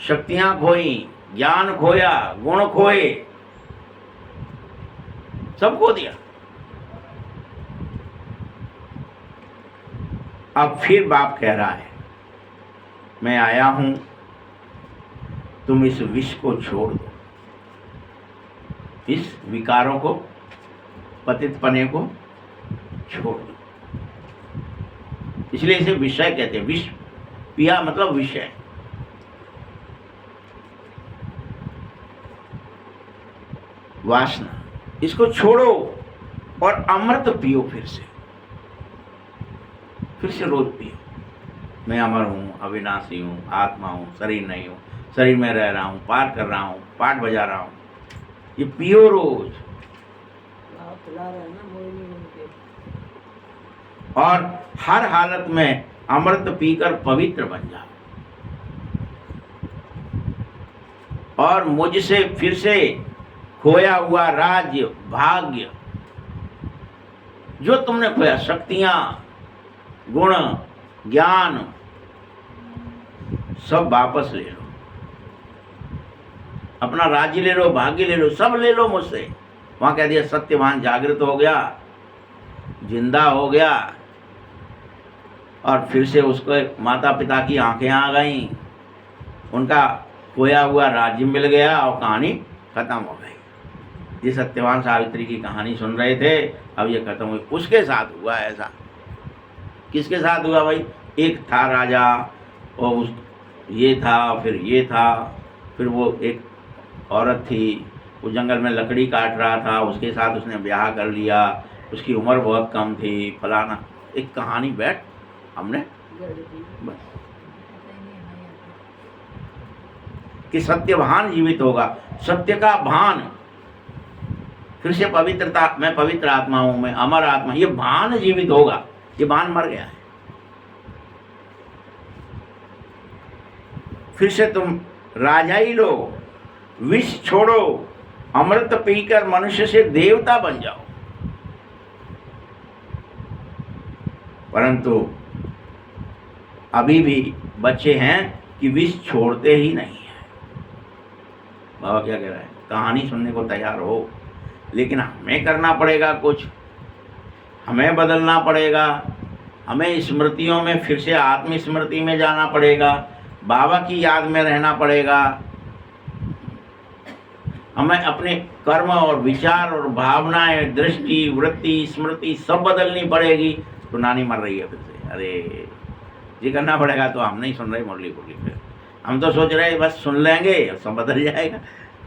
शक्तियां खोई, ज्ञान खोया, गुण खोए, सब खो दिया। अब फिर बाप कह रहा है, मैं आया हूं, तुम इस विष को छोड़ दो, इस विकारों को, पतितपने को छोड़ दो। इसलिए इसे विषय कहते हैं। विष पिया मतलब विषय। वासना, इसको छोड़ो और अमृत पियो फिर से। फिर से रोज पियो। मैं अमर हूँ, अविनाशी हूँ, आत्मा हूँ, शरीर नहीं हूँ, शरीर में रह रहा हूँ, पाठ कर रहा हूँ, पाठ बजा रहा हूँ। ये पियो रोज। आप पिला रहे हैं ना मोहिनी उनके। और हर हालत में अमृत पीकर पवित्र बन जाओ। और मुझसे फिर से खोया हुआ राज्य, भाग्य, जो तुमने खोया, शक्तियां, गुण, ज्ञान, सब वापस ले लो। अपना राज्य ले लो, भाग्य ले लो, सब ले लो मुझसे। वहां कह दिया सत्यवान जागृत हो गया, जिंदा हो गया, और फिर से उसको माता पिता की आंखें आ गईं, उनका खोया हुआ राज्य मिल गया और कहानी खत्म हो गई। ये सत्यवान सावित्री की कहानी सुन रहे थे, अब ये खत्म हुई। उसके साथ हुआ ऐसा। किसके साथ हुआ भाई? एक था राजा, और उस ये था, फिर ये था, फिर वो एक औरत थी, वो जंगल में लकड़ी काट रहा था, उसके साथ उसने ब्याह कर लिया, उसकी उम्र बहुत कम थी, फलाना। एक कहानी बैठ हमने बस कि सत्यवान जीवित होगा, सत्य का भान, फिर से पवित्रता, मैं पवित्र आत्मा हूं, मैं अमर आत्मा, ये भान जीवित होगा। ये भान मर गया है। फिर से तुम राजाई लो, विष छोड़ो, अमृत पीकर मनुष्य से देवता बन जाओ। परंतु अभी भी बच्चे हैं कि विष छोड़ते ही नहीं है। बाबा क्या कह रहा है? कहानी सुनने को तैयार हो, लेकिन हमें करना पड़ेगा कुछ, हमें बदलना पड़ेगा, हमें स्मृतियों में फिर से आत्मस्मृति में जाना पड़ेगा, बाबा की याद में रहना पड़ेगा। हमें अपने कर्म और विचार और भावनाएं, दृष्टि, वृत्ति, स्मृति सब बदलनी पड़ेगी। तो नानी मर रही है फिर से, अरे ये करना पड़ेगा। तो हम नहीं सुन रहे मुरली बोली, फिर हम तो सोच रहे बस सुन लेंगे सब बदल जाएगा।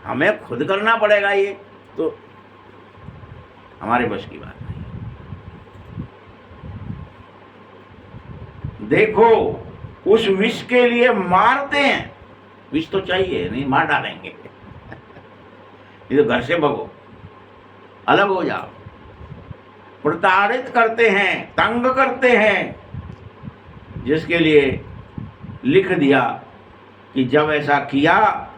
हमें खुद करना पड़ेगा, ये तो हमारे बस की बात नहीं। देखो उस विष के लिए मारते हैं, विष तो चाहिए नहीं, मार डालेंगे। ये तो घर से भगो, अलग हो जाओ। प्रताड़ित करते हैं, तंग करते हैं, जिसके लिए लिख दिया कि जब ऐसा किया,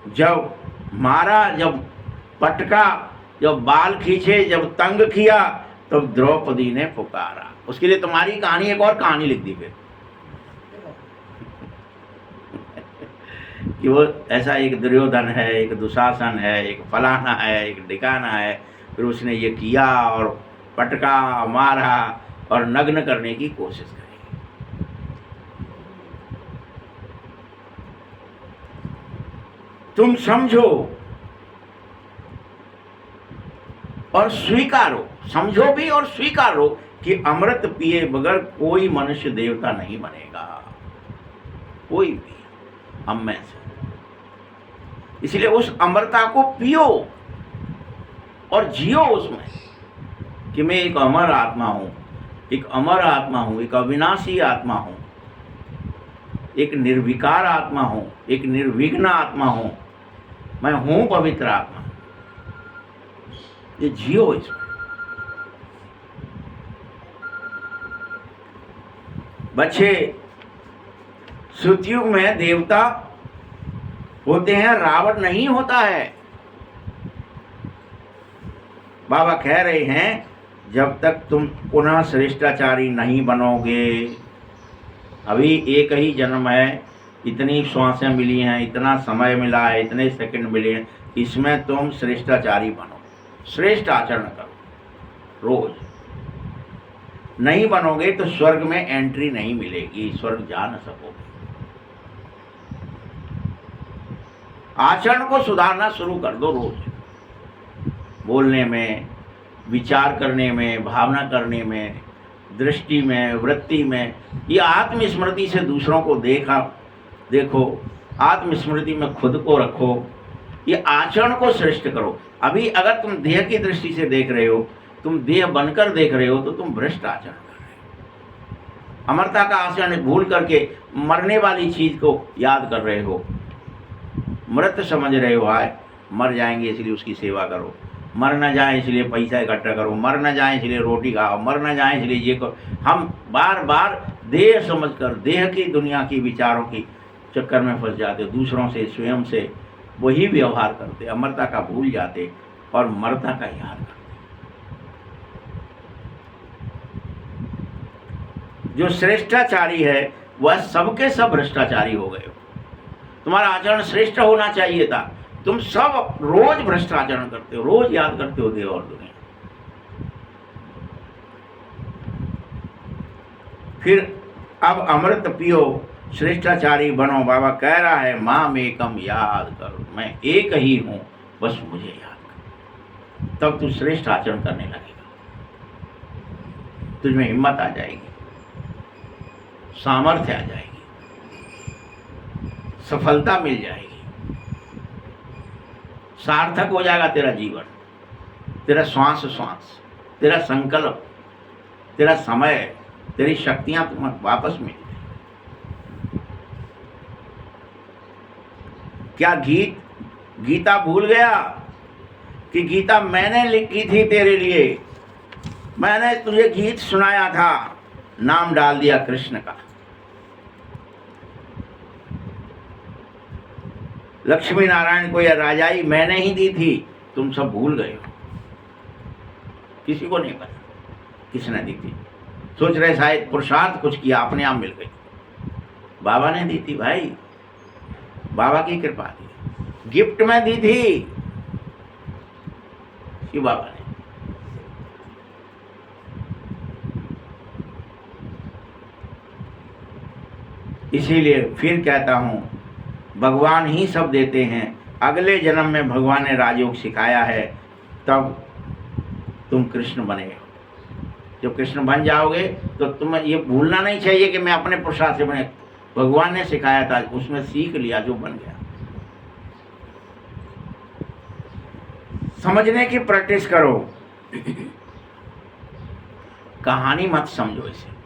जब मारा, जब पटका, जब बाल खींचे, जब तंग किया, तब द्रौपदी ने पुकारा। उसके लिए तुम्हारी कहानी एक और कहानी लिख दी फिर कि वो ऐसा एक दुर्योधन है, एक दुशासन है, एक फलाना है, एक ढिकाना है, फिर उसने ये किया और पटका, मारा और नग्न करने की कोशिश करी। तुम समझो और स्वीकारो, समझो भी और स्वीकारो कि अमृत पिए बगैर कोई मनुष्य देवता नहीं बनेगा, कोई भी हम में से। इसलिए उस अमरता को पियो और जियो उसमें कि मैं एक अमर आत्मा हूं, एक अमर आत्मा हूं, एक अविनाशी आत्मा हूं, एक निर्विकार आत्मा हूं, एक निर्विघ्न आत्मा हूं, मैं हूं पवित्र आत्मा। ये जियो इसमें। बच्चे, सतयुग में देवता होते हैं, रावण नहीं होता है। बाबा कह रहे हैं जब तक तुम पुनः श्रेष्ठाचारी नहीं बनोगे, अभी एक ही जन्म है, इतनी श्वासें मिली हैं, इतना समय मिला है, इतने सेकंड मिले हैं, इसमें तुम श्रेष्ठाचारी बनो, श्रेष्ठ आचरण करो रोज। नहीं बनोगे तो स्वर्ग में एंट्री नहीं मिलेगी, स्वर्ग जा न सकोगे। आचरण को सुधारना शुरू कर दो रोज, बोलने में, विचार करने में, भावना करने में, दृष्टि में, वृत्ति में। ये आत्मस्मृति से दूसरों को देखो, आत्मस्मृति में खुद को रखो, ये आचरण को श्रेष्ठ करो। अभी अगर तुम देह की दृष्टि से देख रहे हो, तुम देह बनकर देख रहे हो, तो तुम भ्रष्ट आचरण कर रहे हो। अमरता का आसन भूल करके मरने वाली चीज को याद कर रहे हो, मृत समझ रहे हो। आए मर जाएंगे इसलिए उसकी सेवा करो, मर न जाए इसलिए पैसा इकट्ठा करो, मर न जाए इसलिए रोटी खाओ, मर न जाए इसलिए ये करो। हम बार बार देह समझकर देह की दुनिया की विचारों की चक्कर में फंस जाते, दूसरों से स्वयं से वही व्यवहार करते, अमरता का भूल जाते और मरता का याद करते। जो श्रेष्ठाचारी है वह सबके सब भ्रष्टाचारी हो गए हो। तुम्हारा आचरण श्रेष्ठ होना चाहिए था, तुम सब रोज भ्रष्टाचरण करते हो, रोज याद करते हो देह और दुनिया। फिर अब अमृत पियो, श्रेष्ठाचारी बनो। बाबा कह रहा है माम एकम याद करो, मैं एक ही हूं, बस मुझे याद करो, तब तू श्रेष्ठ आचरण करने लगेगा। तुझमें हिम्मत आ जाएगी, सामर्थ्य आ जाएगी, सफलता मिल जाएगी, सार्थक हो जाएगा तेरा जीवन, तेरा श्वास श्वास, तेरा संकल्प, तेरा समय, तेरी शक्तियां तुम्हें वापस मिल जाएगी। क्या गीता भूल गया कि गीता मैंने लिखी थी तेरे लिए, मैंने तुझे गीत सुनाया था, नाम डाल दिया कृष्ण का। लक्ष्मी नारायण को यह राजाई मैंने ही दी थी, तुम सब भूल गए हो, किसी को नहीं पता किसने दी थी। सोच रहे शायद पुरुषार्थ कुछ किया, अपने आप मिल गई। बाबा ने दी थी भाई, बाबा की कृपा थी, गिफ्ट में दी थी शिव बाबा ने। इसीलिए फिर कहता हूं, भगवान ही सब देते हैं। अगले जन्म में भगवान ने राजयोग सिखाया है, तब तुम कृष्ण बने हो। जब कृष्ण बन जाओगे तो तुम्हें ये भूलना नहीं चाहिए कि मैं अपने पुरुषार्थ से बने, भगवान ने सिखाया था, उसमें सीख लिया, जो बन गया। समझने की प्रैक्टिस करो, कहानी मत समझो इसे।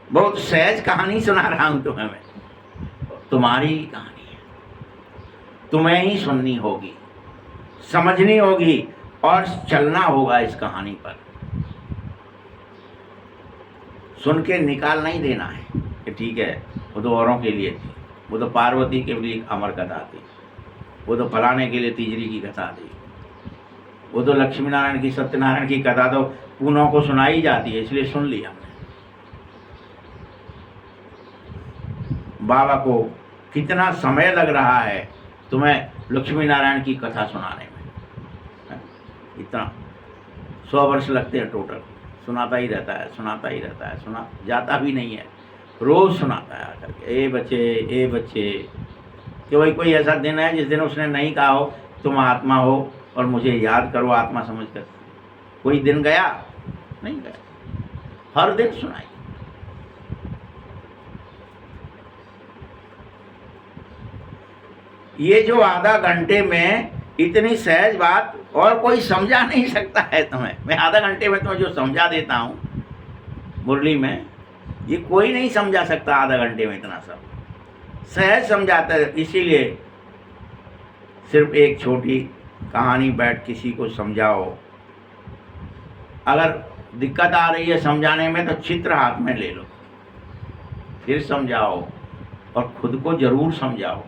बहुत सहज कहानी सुना रहा हूं तुम्हें मैं, तुम्हारी कहानी है, तुम्हें ही सुननी होगी, समझनी होगी और चलना होगा इस कहानी पर। सुन के निकाल नहीं देना है कि ठीक है वो तो औरों के लिए थी, वो तो पार्वती के लिए अमर कथा थी, वो तो फलाने के लिए तीजरी की कथा थी, वो तो लक्ष्मी नारायण की सत्यनारायण की कथा तो पूनों को सुनाई जाती है, इसलिए सुन लिया हमने। बाबा को कितना समय लग रहा है तुम्हें लक्ष्मी नारायण की कथा सुनाने में, इतना 100 वर्ष लगते हैं टोटल। सुनाता ही रहता है, सुनाता ही रहता है, सुना जाता भी नहीं है, रोज सुनाता है आकर के, ए बच्चे। कि वही कोई ऐसा दिन है जिस दिन उसने नहीं कहा हो तुम आत्मा हो और मुझे याद करो आत्मा समझ कर? कोई दिन गया? नहीं गया, हर दिन सुनाई। ये जो आधा घंटे में इतनी सहज बात और कोई समझा नहीं सकता है तुम्हें। मैं आधा घंटे में तुम्हें जो समझा देता हूँ मुरली में, ये कोई नहीं समझा सकता आधा घंटे में इतना सब सहज समझाता है। इसीलिए सिर्फ एक छोटी कहानी बैठ किसी को समझाओ। अगर दिक्कत आ रही है समझाने में तो चित्र हाथ में ले लो, फिर समझाओ और खुद को जरूर समझाओ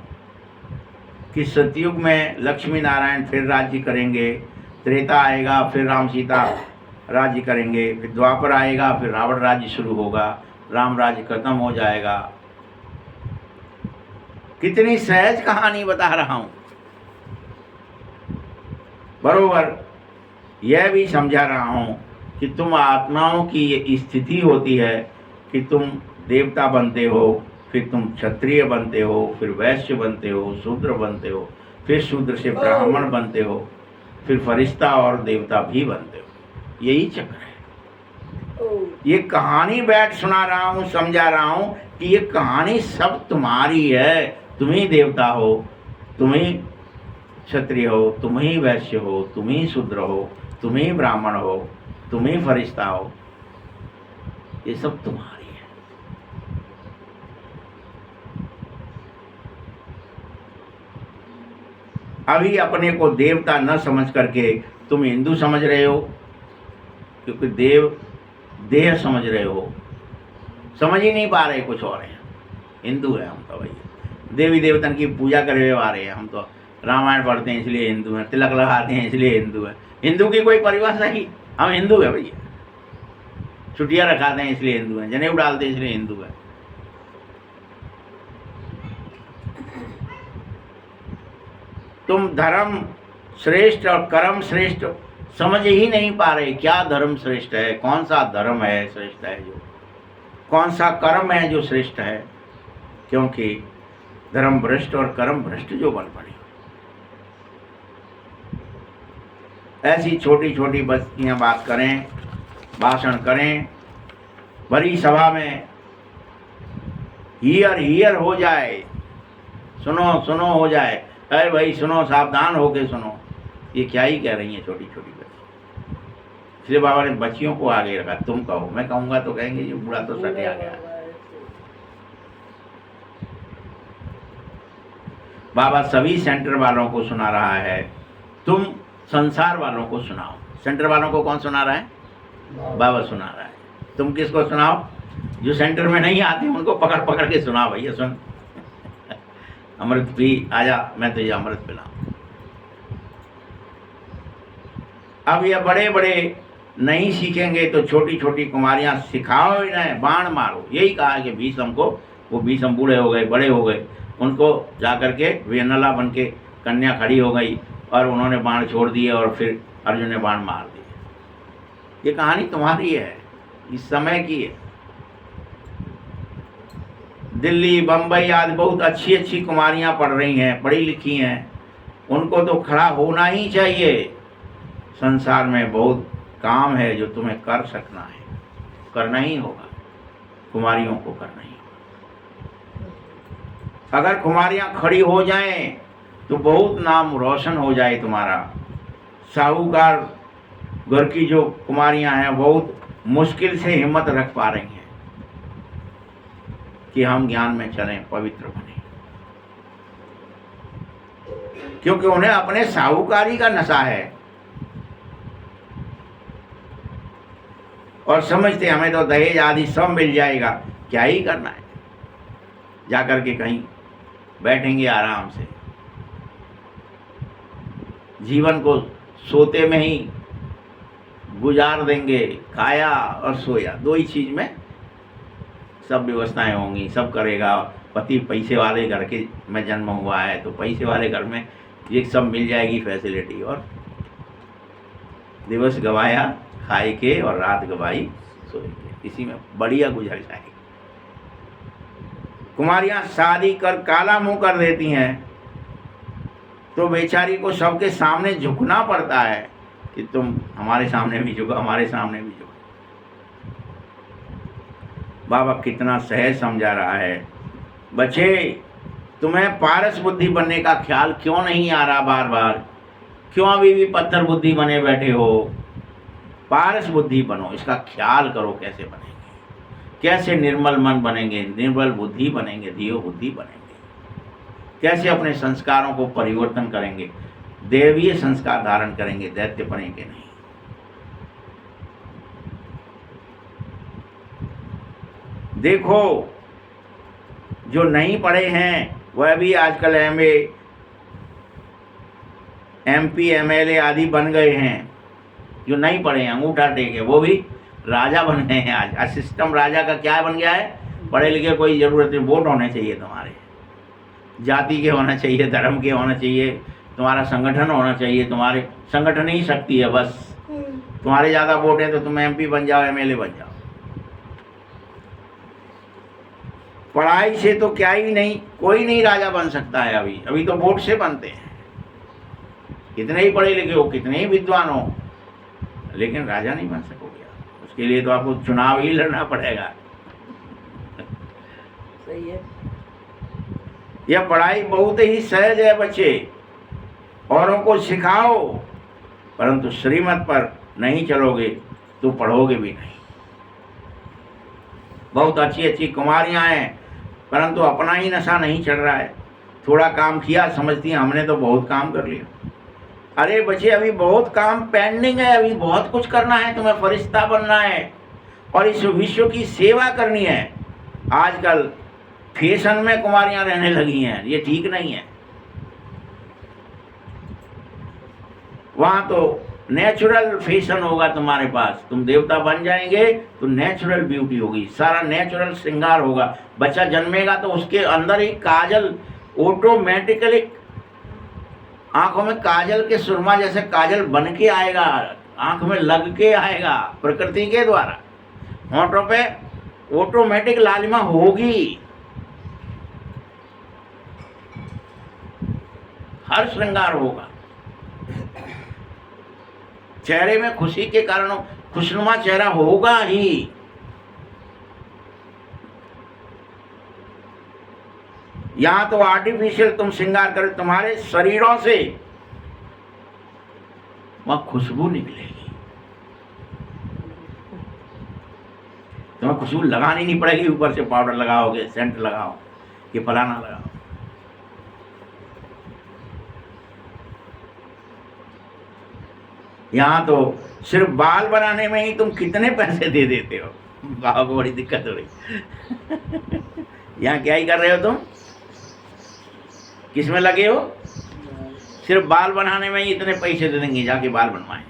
कि सतयुग में लक्ष्मी नारायण फिर राज्य करेंगे, त्रेता आएगा फिर राम सीता राज्य करेंगे, फिर द्वापर आएगा फिर रावण राज्य शुरू होगा, राम राज्य खत्म हो जाएगा। कितनी सहज कहानी बता रहा हूं, बरोबर यह भी समझा रहा हूं कि तुम आत्माओं की ये स्थिति होती है कि तुम देवता बनते हो, फिर तुम क्षत्रिय बनते हो, फिर वैश्य बनते हो, शूद्र बनते हो, फिर शूद्र से ब्राह्मण बनते हो, फिर फरिश्ता और देवता भी बनते हो। यही चक्र है। ये कहानी बैठ सुना रहा हूँ, समझा रहा हूँ कि ये कहानी सब तुम्हारी है। तुम ही देवता हो, तुम ही क्षत्रिय हो, तुम ही वैश्य हो, तुम ही शूद्र हो, तुम ही ब्राह्मण हो, तुम ही फरिश्ता हो। ये सब तुम्हारी है। अभी अपने को देवता न समझ करके तुम हिंदू समझ रहे हो, क्योंकि देव देह समझ रहे हो, समझ ही नहीं पा रहे कुछ और है। हिंदू है हम तो भैया, देवी देवतन की पूजा करे हुए आ रहे हैं हम तो, रामायण पढ़ते हैं इसलिए हिंदू हैं, तिलक लगाते हैं इसलिए हिंदू है। हिंदू की कोई परिभाषा नहीं, हम हिंदू है भैया। छुट्टियां रखाते हैं इसलिए हिंदू हैं, जनेऊ डालते हैं इसलिए हिंदू है। तुम धर्म श्रेष्ठ और कर्म श्रेष्ठ समझ ही नहीं पा रहे। क्या धर्म श्रेष्ठ है, कौन सा धर्म है श्रेष्ठ है, जो कौन सा कर्म है जो श्रेष्ठ है, क्योंकि धर्म भ्रष्ट और कर्म भ्रष्ट जो बन पड़े। ऐसी छोटी छोटी बस्तियां बात करें, भाषण करें, बड़ी सभा में हियर हियर हो जाए, सुनो सुनो हो जाए, अरे भाई सुनो, सावधान होके सुनो। ये क्या ही कह रही हैं छोटी छोटी बच्ची। इसलिए बाबा ने बच्चियों को आगे रखा। तुम कहो, मैं कहूँगा तो कहेंगे ये बूढ़ा तो सटे आ गया। बाबा सभी सेंटर वालों को सुना रहा है, तुम संसार वालों को सुनाओ। सेंटर वालों को कौन सुना रहा है? बाबा सुना रहा है। तुम किसको सुनाओ? जो सेंटर में नहीं आते उनको पकड़ पकड़ के सुनाओ, भैया सुन अमृत पी, आजा मैं तुझे अमृत पिलाऊं। अब ये बड़े बड़े नहीं सीखेंगे तो छोटी छोटी कुमारियां सिखाओ इन्हें, बाण मारो। यही कहा कि भीष्म को, वो भीष्म बूढ़े हो गए, बड़े हो गए, उनको जाकर के वेनला बन के कन्या खड़ी हो गई और उन्होंने बाण छोड़ दिए और फिर अर्जुन ने बाण मार दिए। ये कहानी तुम्हारी है, इस समय की है। दिल्ली बम्बई आदि बहुत अच्छी अच्छी कुमारियां पढ़ रही हैं, पढ़ी लिखी हैं, उनको तो खड़ा होना ही चाहिए। संसार में बहुत काम है जो तुम्हें कर सकना है, करना ही होगा, कुमारियों को करना ही होगा। अगर कुमारियां खड़ी हो जाएं तो बहुत नाम रोशन हो जाए तुम्हारा। साहूकार घर की जो कुमारियां हैं बहुत मुश्किल से हिम्मत रख पा रही हैं कि हम ज्ञान में चलें, पवित्र बने, क्योंकि उन्हें अपने साहूकारी का नशा है और समझते हमें तो दहेज आदि सब मिल जाएगा, क्या ही करना है, जाकर के कहीं बैठेंगे आराम से, जीवन को सोते में ही गुजार देंगे, खाया और सोया, दो ही चीज में सब व्यवस्थाएं होंगी, सब करेगा। पति पैसे वाले घर के में जन्म हुआ है तो पैसे वाले घर में ये सब मिल जाएगी फैसिलिटी, और दिवस गवाया खाए के और रात गवाई सोए के, इसी में बढ़िया गुजर जाएगी। कुमारियां शादी कर काला मुंह कर देती हैं तो बेचारी को सबके सामने झुकना पड़ता है कि तुम हमारे सामने भी झुको, हमारे सामने भी झुको। बाबा कितना सहज समझा रहा है। बच्चे, तुम्हें पारस बुद्धि बनने का ख्याल क्यों नहीं आ रहा बार बार? क्यों अभी भी पत्थर बुद्धि बने बैठे हो? पारस बुद्धि बनो, इसका ख्याल करो कैसे बनेंगे, कैसे निर्मल मन बनेंगे, निर्मल बुद्धि बनेंगे, धियो बुद्धि बनेंगे, कैसे अपने संस्कारों को परिवर्तन करेंगे, देवीय संस्कार धारण करेंगे, दैत्य बनेंगे नहीं। देखो, जो नहीं पढ़े हैं वह भी आजकल एमए, एमपी, एमएलए आदि बन गए हैं। जो नहीं पढ़े हैं अंगूठा टेके वो भी राजा बन गए हैं। आज सिस्टम राजा का क्या बन गया है? पढ़े लिखे कोई ज़रूरत नहीं, वोट होने चाहिए तुम्हारे, जाति के होना चाहिए, धर्म के होना चाहिए, तुम्हारा संगठन होना चाहिए, तुम्हारे संगठन ही शक्ति है बस। तुम्हारे ज़्यादा वोट है तो तुम एमपी बन जाओ, एमएलए बन जाओ। पढ़ाई से तो क्या ही नहीं, कोई नहीं राजा बन सकता है। अभी तो वोट से बनते हैं। कितने ही पढ़े लिखे हो, कितने ही विद्वान हो, लेकिन राजा नहीं बन सकोगे। उसके लिए तो आपको चुनाव ही लड़ना पड़ेगा। सही है। यह पढ़ाई बहुत ही सहज है बच्चे, औरों को सिखाओ, परंतु श्रीमत पर नहीं चलोगे तो पढ़ोगे भी नहीं। बहुत अच्छी अच्छी कुमारियाँ हैं, परंतु अपना ही नशा नहीं चढ़ रहा है। थोड़ा काम किया, समझती हैं हमने तो बहुत काम कर लिया। अरे बच्चे, अभी बहुत काम पेंडिंग है, अभी बहुत कुछ करना है, तुम्हें फरिश्ता बनना है और इस विश्व की सेवा करनी है। आजकल फैशन में कुमारियां रहने लगी हैं, ये ठीक नहीं है। वहां तो नेचुरल फैशन होगा तुम्हारे पास, तुम देवता बन जाएंगे तो नेचुरल ब्यूटी होगी, सारा नेचुरल श्रृंगार होगा। बच्चा जन्मेगा तो उसके अंदर ही काजल ऑटोमेटिकली, आंखों में काजल के सुरमा जैसे काजल बन के आएगा, आंख में लग के आएगा प्रकृति के द्वारा। होंठों पे ऑटोमेटिक लालिमा होगी, हर श्रृंगार होगा। चेहरे में खुशी के कारण खुशनुमा चेहरा होगा ही। यहां तो आर्टिफिशियल तुम श्रृंगार कर, तुम्हारे शरीरों से वह खुशबू निकलेगी। तुम्हें खुशबू लगानी नहीं पड़ेगी, ऊपर से पाउडर लगाओगे, सेंट लगाओ, ये फलाना लगाओ। यहाँ तो सिर्फ बाल बनाने में ही तुम कितने पैसे दे देते हो, बाबा को बड़ी दिक्कत हो रही। यहाँ क्या ही कर रहे हो तुम, किस में लगे हो? सिर्फ बाल बनाने में ही इतने पैसे दे देंगे, जाके बाल बनवाएं।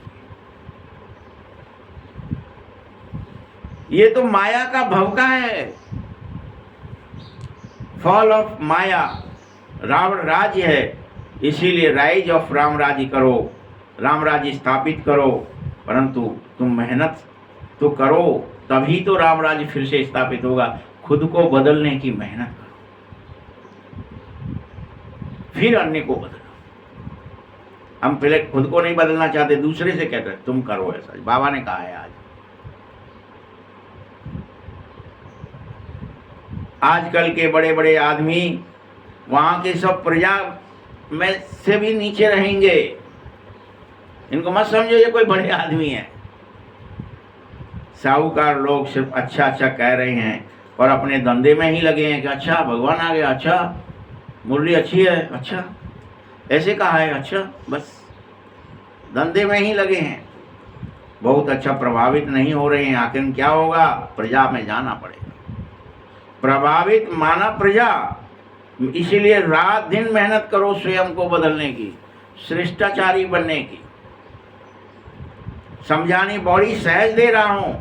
ये तो माया का भवका है, फॉल ऑफ माया। रावण राज्य है, इसीलिए राइज ऑफ राम राज्य करो, राम राज्य स्थापित करो। परंतु तुम मेहनत तो करो, तभी तो राम राज्य फिर से स्थापित होगा। खुद को बदलने की मेहनत करो, फिर अन्य को बदलो। हम पहले खुद को नहीं बदलना चाहते, दूसरे से कहते हैं तुम करो ऐसा। बाबा ने कहा है आजकल के बड़े बड़े आदमी वहां के सब प्रजा में से भी नीचे रहेंगे। इनको मत समझो ये कोई बड़े आदमी है। साहूकार लोग सिर्फ अच्छा अच्छा कह रहे हैं और अपने धंधे में ही लगे हैं कि अच्छा भगवान आ गया, अच्छा मुरली अच्छी है, अच्छा ऐसे कहा है, अच्छा बस धंधे में ही लगे हैं, बहुत अच्छा प्रभावित नहीं हो रहे हैं। आखिर क्या होगा, प्रजा में जाना पड़ेगा। प्रभावित माना प्रजा, इसीलिए रात दिन मेहनत करो स्वयं को बदलने की, श्रेष्ठाचारी बनने की। समझानी बड़ी सहज दे रहा हूं,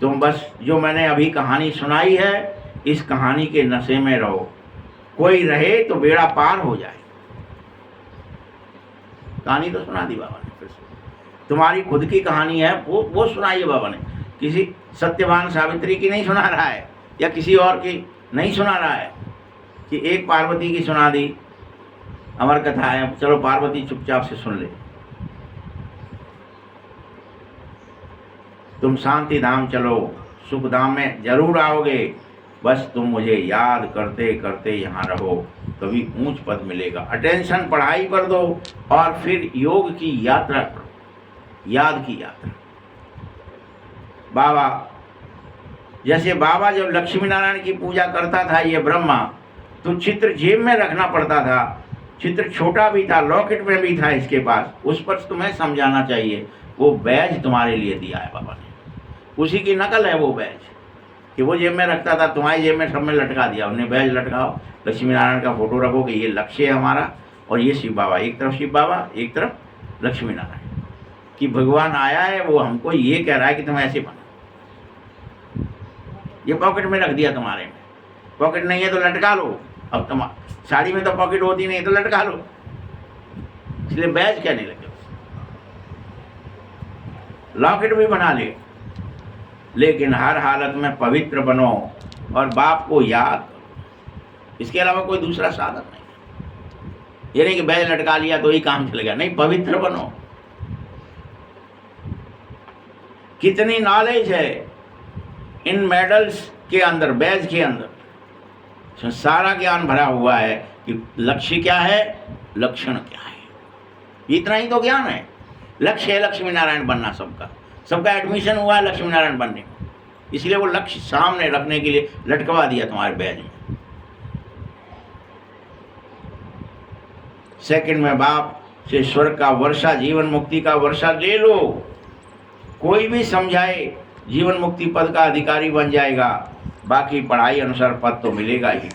तुम बस जो मैंने अभी कहानी सुनाई है इस कहानी के नशे में रहो। कोई रहे तो बेड़ा पार हो जाए। कहानी तो सुना दी बाबा ने, फिर से तुम्हारी खुद की कहानी है, वो सुनाइए बाबा ने। किसी सत्यवान सावित्री की नहीं सुना रहा है या किसी और की नहीं सुना रहा है कि एक पार्वती की सुना दी, अमर कथा है, चलो पार्वती चुपचाप से सुन ले। तुम शांति धाम चलो, सुख धाम में जरूर आओगे, बस तुम मुझे याद करते करते यहाँ रहो, तभी ऊंच पद मिलेगा। अटेंशन पढ़ाई पर दो और फिर योग की यात्रा करो, याद की यात्रा। बाबा जैसे बाबा जब लक्ष्मी नारायण की पूजा करता था ये ब्रह्मा, तो चित्र जेब में रखना पड़ता था। चित्र छोटा भी था, लॉकेट में भी था इसके पास, उस पर तुम्हें समझाना चाहिए। वो बैज तुम्हारे लिए दिया है बाबा ने, उसी की नकल है वो बैज कि वो जेब में रखता था, तुम्हारी जेब में सब में लटका दिया हमने। बैज लटकाओ, लक्ष्मी नारायण का फोटो रखो कि ये लक्ष्य है हमारा, और ये शिव बाबा, एक तरफ शिव बाबा एक तरफ लक्ष्मी नारायण, कि भगवान आया है, वो हमको ये कह रहा है कि तुम ऐसे बनो। ये पॉकेट में रख दिया तुम्हारे में, पॉकेट नहीं है तो लटका लो। अब तुम साड़ी में तो पॉकेट होती नहीं तो लटका लो, इसलिए बैज कहने लगे। लॉकेट भी बना ले, लेकिन हर हालत में पवित्र बनो और बाप को याद करो। इसके अलावा कोई दूसरा साधन नहीं। ये नहीं कि बैज लटका लिया तो ही काम चल गया, नहीं, पवित्र बनो। कितनी नॉलेज है इन मेडल्स के अंदर, बैज के अंदर, इसमें सारा ज्ञान भरा हुआ है कि लक्ष्य क्या है, लक्षण क्या है। इतना ही तो ज्ञान है। लक्ष्य है लक्ष्मी नारायण बनना, सबका सबका एडमिशन हुआ है लक्ष्मी नारायण बनने को। इसलिए वो लक्ष्य सामने रखने के लिए लटकवा दिया तुम्हारे बैग में। सेकंड में बाप से स्वर्ग का वर्षा, जीवन मुक्ति का वर्षा ले लो। कोई भी समझाए जीवन मुक्ति पद का अधिकारी बन जाएगा, बाकी पढ़ाई अनुसार पद तो मिलेगा ही।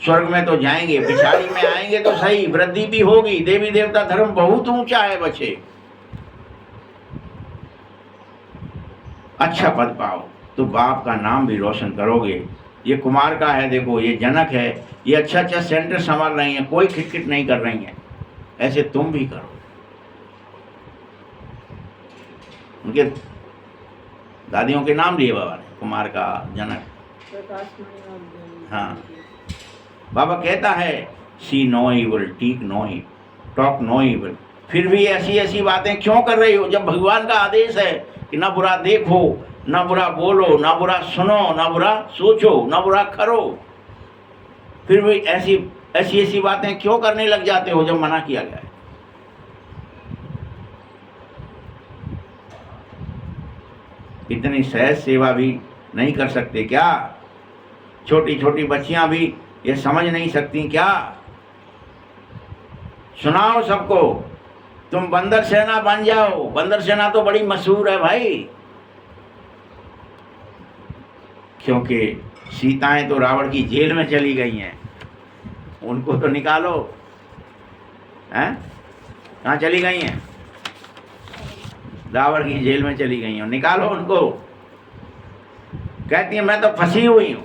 स्वर्ग में तो जाएंगे, पिछाड़ी में आएंगे तो सही, वृद्धि भी होगी। देवी देवता धर्म बहुत ऊंचा है बच्चे। अच्छा पद पाओ तो बाप का नाम भी रोशन करोगे। ये कुमार का है, देखो ये जनक है, ये अच्छा अच्छा सेंटर संभाल रही हैं, कोई खिटखिट नहीं कर रही हैं। ऐसे तुम भी करो। उनके दादियों के नाम लिए बाबा ने, कुमार का, जनक। हाँ, बाबा कहता है सी नो इविल, टीक no evil, talk no evil. फिर भी ऐसी ऐसी बातें क्यों कर रही हो, जब भगवान का आदेश है कि ना बुरा देखो, ना बुरा बोलो, ना बुरा सुनो, ना बुरा सोचो, ना बुरा करो। फिर भी ऐसी ऐसी बातें क्यों करने लग जाते हो जब मना किया गया है। इतनी सहज सेवा भी नहीं कर सकते क्या? छोटी छोटी बच्चियां भी ये समझ नहीं सकती क्या? सुनाओ सबको, तुम बंदर सेना बन जाओ। बंदर सेना तो बड़ी मशहूर है भाई, क्योंकि सीताएं तो रावण की जेल में चली गई हैं, उनको तो निकालो। हैं? कहाँ चली गई हैं? रावण की जेल में चली गई हैं, निकालो उनको। कहती हैं मैं तो फंसी हुई हूँ।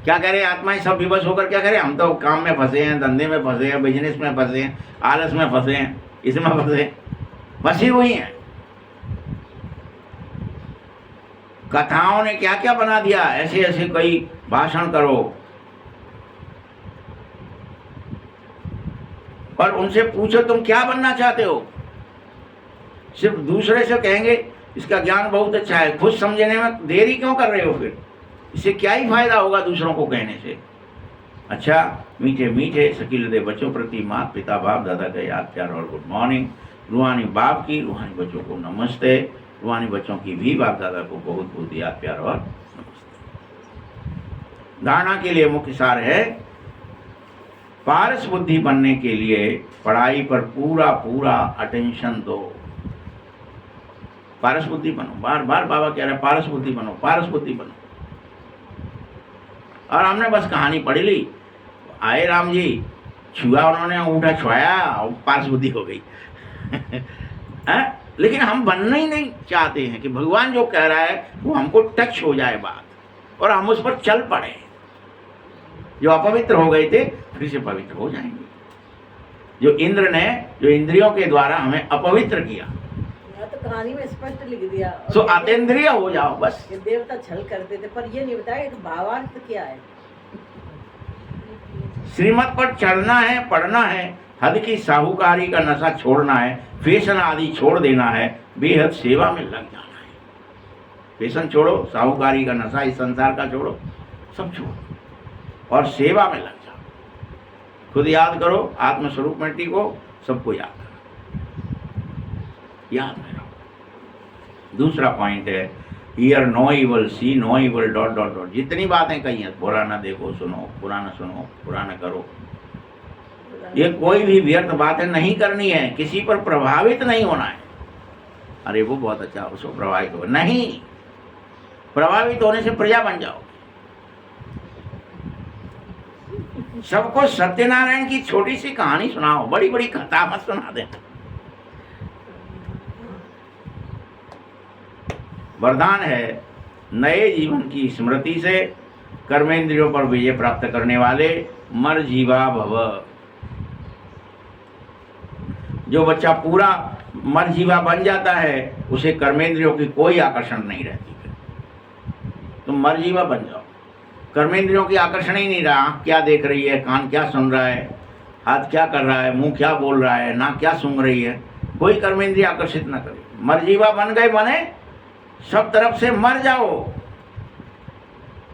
क्या करें आत्माएं सब विवश होकर, क्या करें? हम तो काम में फंसे हैं, धंधे में फंसे हैं, बिजनेस में फंसे हैं, आलस में फंसे हैं, इसमें फंसी हुई हैं। कथाओं ने क्या क्या बना दिया, ऐसे ऐसे कई भाषण करो और उनसे पूछो तुम क्या बनना चाहते हो। सिर्फ दूसरे से कहेंगे इसका ज्ञान बहुत अच्छा है, खुद समझने में देरी क्यों कर रहे हो? फिर इससे क्या ही फायदा होगा दूसरों को कहने से। अच्छा, मीठे मीठे सकीलदे बच्चों प्रति माता पिता बाप दादा का याद प्यार और गुड मॉर्निंग। रूहानी बाप की, रूहानी बच्चों को नमस्ते। रूहानी बच्चों की भी बाप दादा को बहुत बहुत याद प्यार और नमस्ते। धारणा के लिए मुख्य सार है, पारस बुद्धि बनने के लिए पढ़ाई पर पूरा पूरा अटेंशन दो। पारस बुद्धि बनो, बार बार बाबा कह रहे हैं पारस बुद्धि बनो, पारस बुद्धि बनो। और हमने बस कहानी पढ़ ली, आए राम जी, छुआ उन्होंने, अंगूठा छुआया और पारस बुद्धि हो गई। लेकिन हम बनना ही नहीं चाहते हैं कि भगवान जो कह रहा है वो हमको टच हो जाए बात, और हम उस पर चल पड़े। जो अपवित्र हो गए थे फिर से पवित्र हो जाएंगे। जो इंद्र ने जो इंद्रियों के द्वारा हमें अपवित्र किया, तो कहानी में स्पष्ट लिख दिया, सो अतेंद्रिय हो जाओ बस। ये देवता छल करते थे, पर ये नहीं बताया कि भावार्थ क्या है। श्रीमत पर चढ़ना है, पढ़ना है, हद की साहूकारी का नशा छोड़ना है, फैशन आदि छोड़ देना है, बेहद सेवा में लग जाना है। फैशन छोड़ो, साहूकारी का नशा इस संसार का छोड़ो, सब छोड़ो और सेवा में लग जाओ। खुद याद करो आत्मस्वरूप मिट्टी को, सबको याद करो, याद में रहो। दूसरा पॉइंट है hear no evil, see no evil, dot dot dot. जितनी बातें कही हैं, बुरा ना देखो, सुनो, बुरा ना सुनो, बुरा ना करो, ये कोई भी व्यर्थ बातें नहीं करनी है, किसी पर प्रभावित नहीं होना है। अरे वो बहुत अच्छा, उसको प्रभावित हो नहीं, प्रभावित होने से प्रजा बन जाओ। सबको सत्यनारायण की छोटी सी कहानी सुनाओ, बड़ी बड़ी कथा मत सुना देना। वरदान है नए जीवन की स्मृति से कर्मेंद्रियों पर विजय प्राप्त करने वाले मर जीवा भव। जो बच्चा पूरा मर जीवा बन जाता है उसे कर्मेंद्रियों की कोई आकर्षण नहीं रहती। तुम मर जीवा बन जाओ, कर्मेंद्रियों की आकर्षण ही नहीं रहा। आँख क्या देख रही है, कान क्या सुन रहा है, हाथ क्या कर रहा है, मुंह क्या बोल रहा है, नाक क्या सूंघ रही है, कोई कर्मेंद्रिय आकर्षित न करे। मर जीवा बन गए माने सब तरफ से मर जाओ,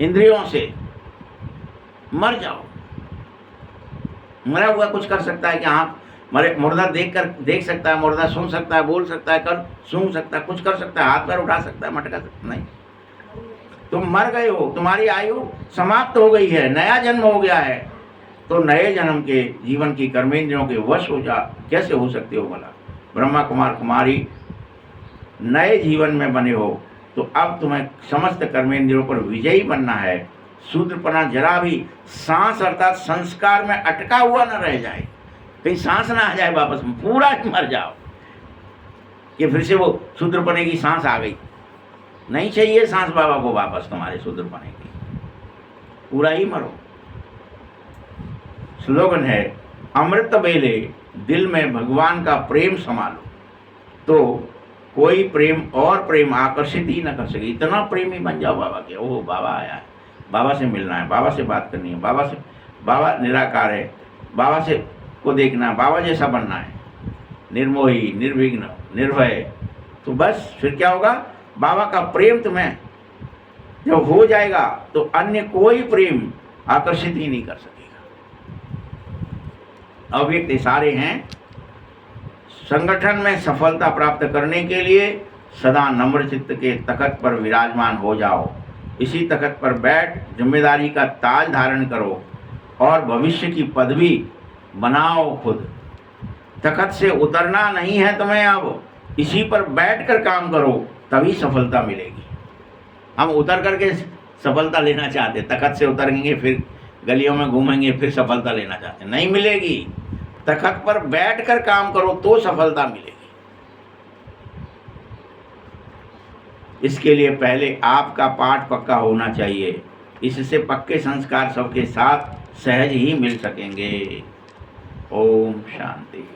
इंद्रियों से मर जाओ। मरा हुआ कुछ कर सकता है कि हाँ, मरे मुर्दा देख सकता है, मुर्दा सुन सकता है, बोल सकता है, कर सूंघ सकता है, कुछ कर सकता है, हाथ पैर उठा सकता है, मटका सकता नहीं। तुम मर गए हो, तुम्हारी आयु समाप्त हो गई है, नया जन्म हो गया है, तो नए जन्म के जीवन की कर्मेंद्रियों के वश हो जा कैसे हो सकते हो भला? ब्रह्मा कुमार कुमारी नए जीवन में बने हो, तो अब तुम्हें समस्त कर्मेंद्रियों पर विजयी बनना है। शूद्रपना जरा भी सांस अर्थात संस्कार में अटका हुआ न रह जाए, कहीं सांस ना आ जाए वापस में, पूरा ही मर जाओ कि फिर से वो शूद्रपने की सांस आ गई। नहीं चाहिए सांस बाबा को वापस तुम्हारे शूद्रपने की, पूरा ही मरो। स्लोगन है, अमृत बेले दिल में भगवान का प्रेम समालो, तो कोई प्रेम और प्रेम आकर्षित ही न कर सके। इतना प्रेमी बन जाओ बाबा के, ओह बाबा आया है, बाबा से मिलना है, बाबा से बात करनी है, बाबा निराकार है, बाबा से को देखना है, बाबा जैसा बनना है, निर्मोही निर्विघ्न निर्भय। तो बस फिर क्या होगा, बाबा का प्रेम तुम्हें जब हो जाएगा तो अन्य कोई प्रेम आकर्षित ही नहीं कर सकेगा। अव्यक्त इशारे हैं, संगठन में सफलता प्राप्त करने के लिए सदा नम्र चित्त के तख्त पर विराजमान हो जाओ। इसी तख्त पर बैठ जिम्मेदारी का ताज धारण करो और भविष्य की पदवी बनाओ खुद। तख्त से उतरना नहीं है तुम्हें, अब इसी पर बैठकर काम करो, तभी सफलता मिलेगी। हम उतर करके सफलता लेना चाहते, तख्त से उतरेंगे फिर गलियों में घूमेंगे फिर सफलता लेना चाहते, नहीं मिलेगी। तख्त पर बैठकर काम करो तो सफलता मिलेगी। इसके लिए पहले आपका पाठ पक्का होना चाहिए, इससे पक्के संस्कार सबके साथ सहज ही मिल सकेंगे। ओम शांति।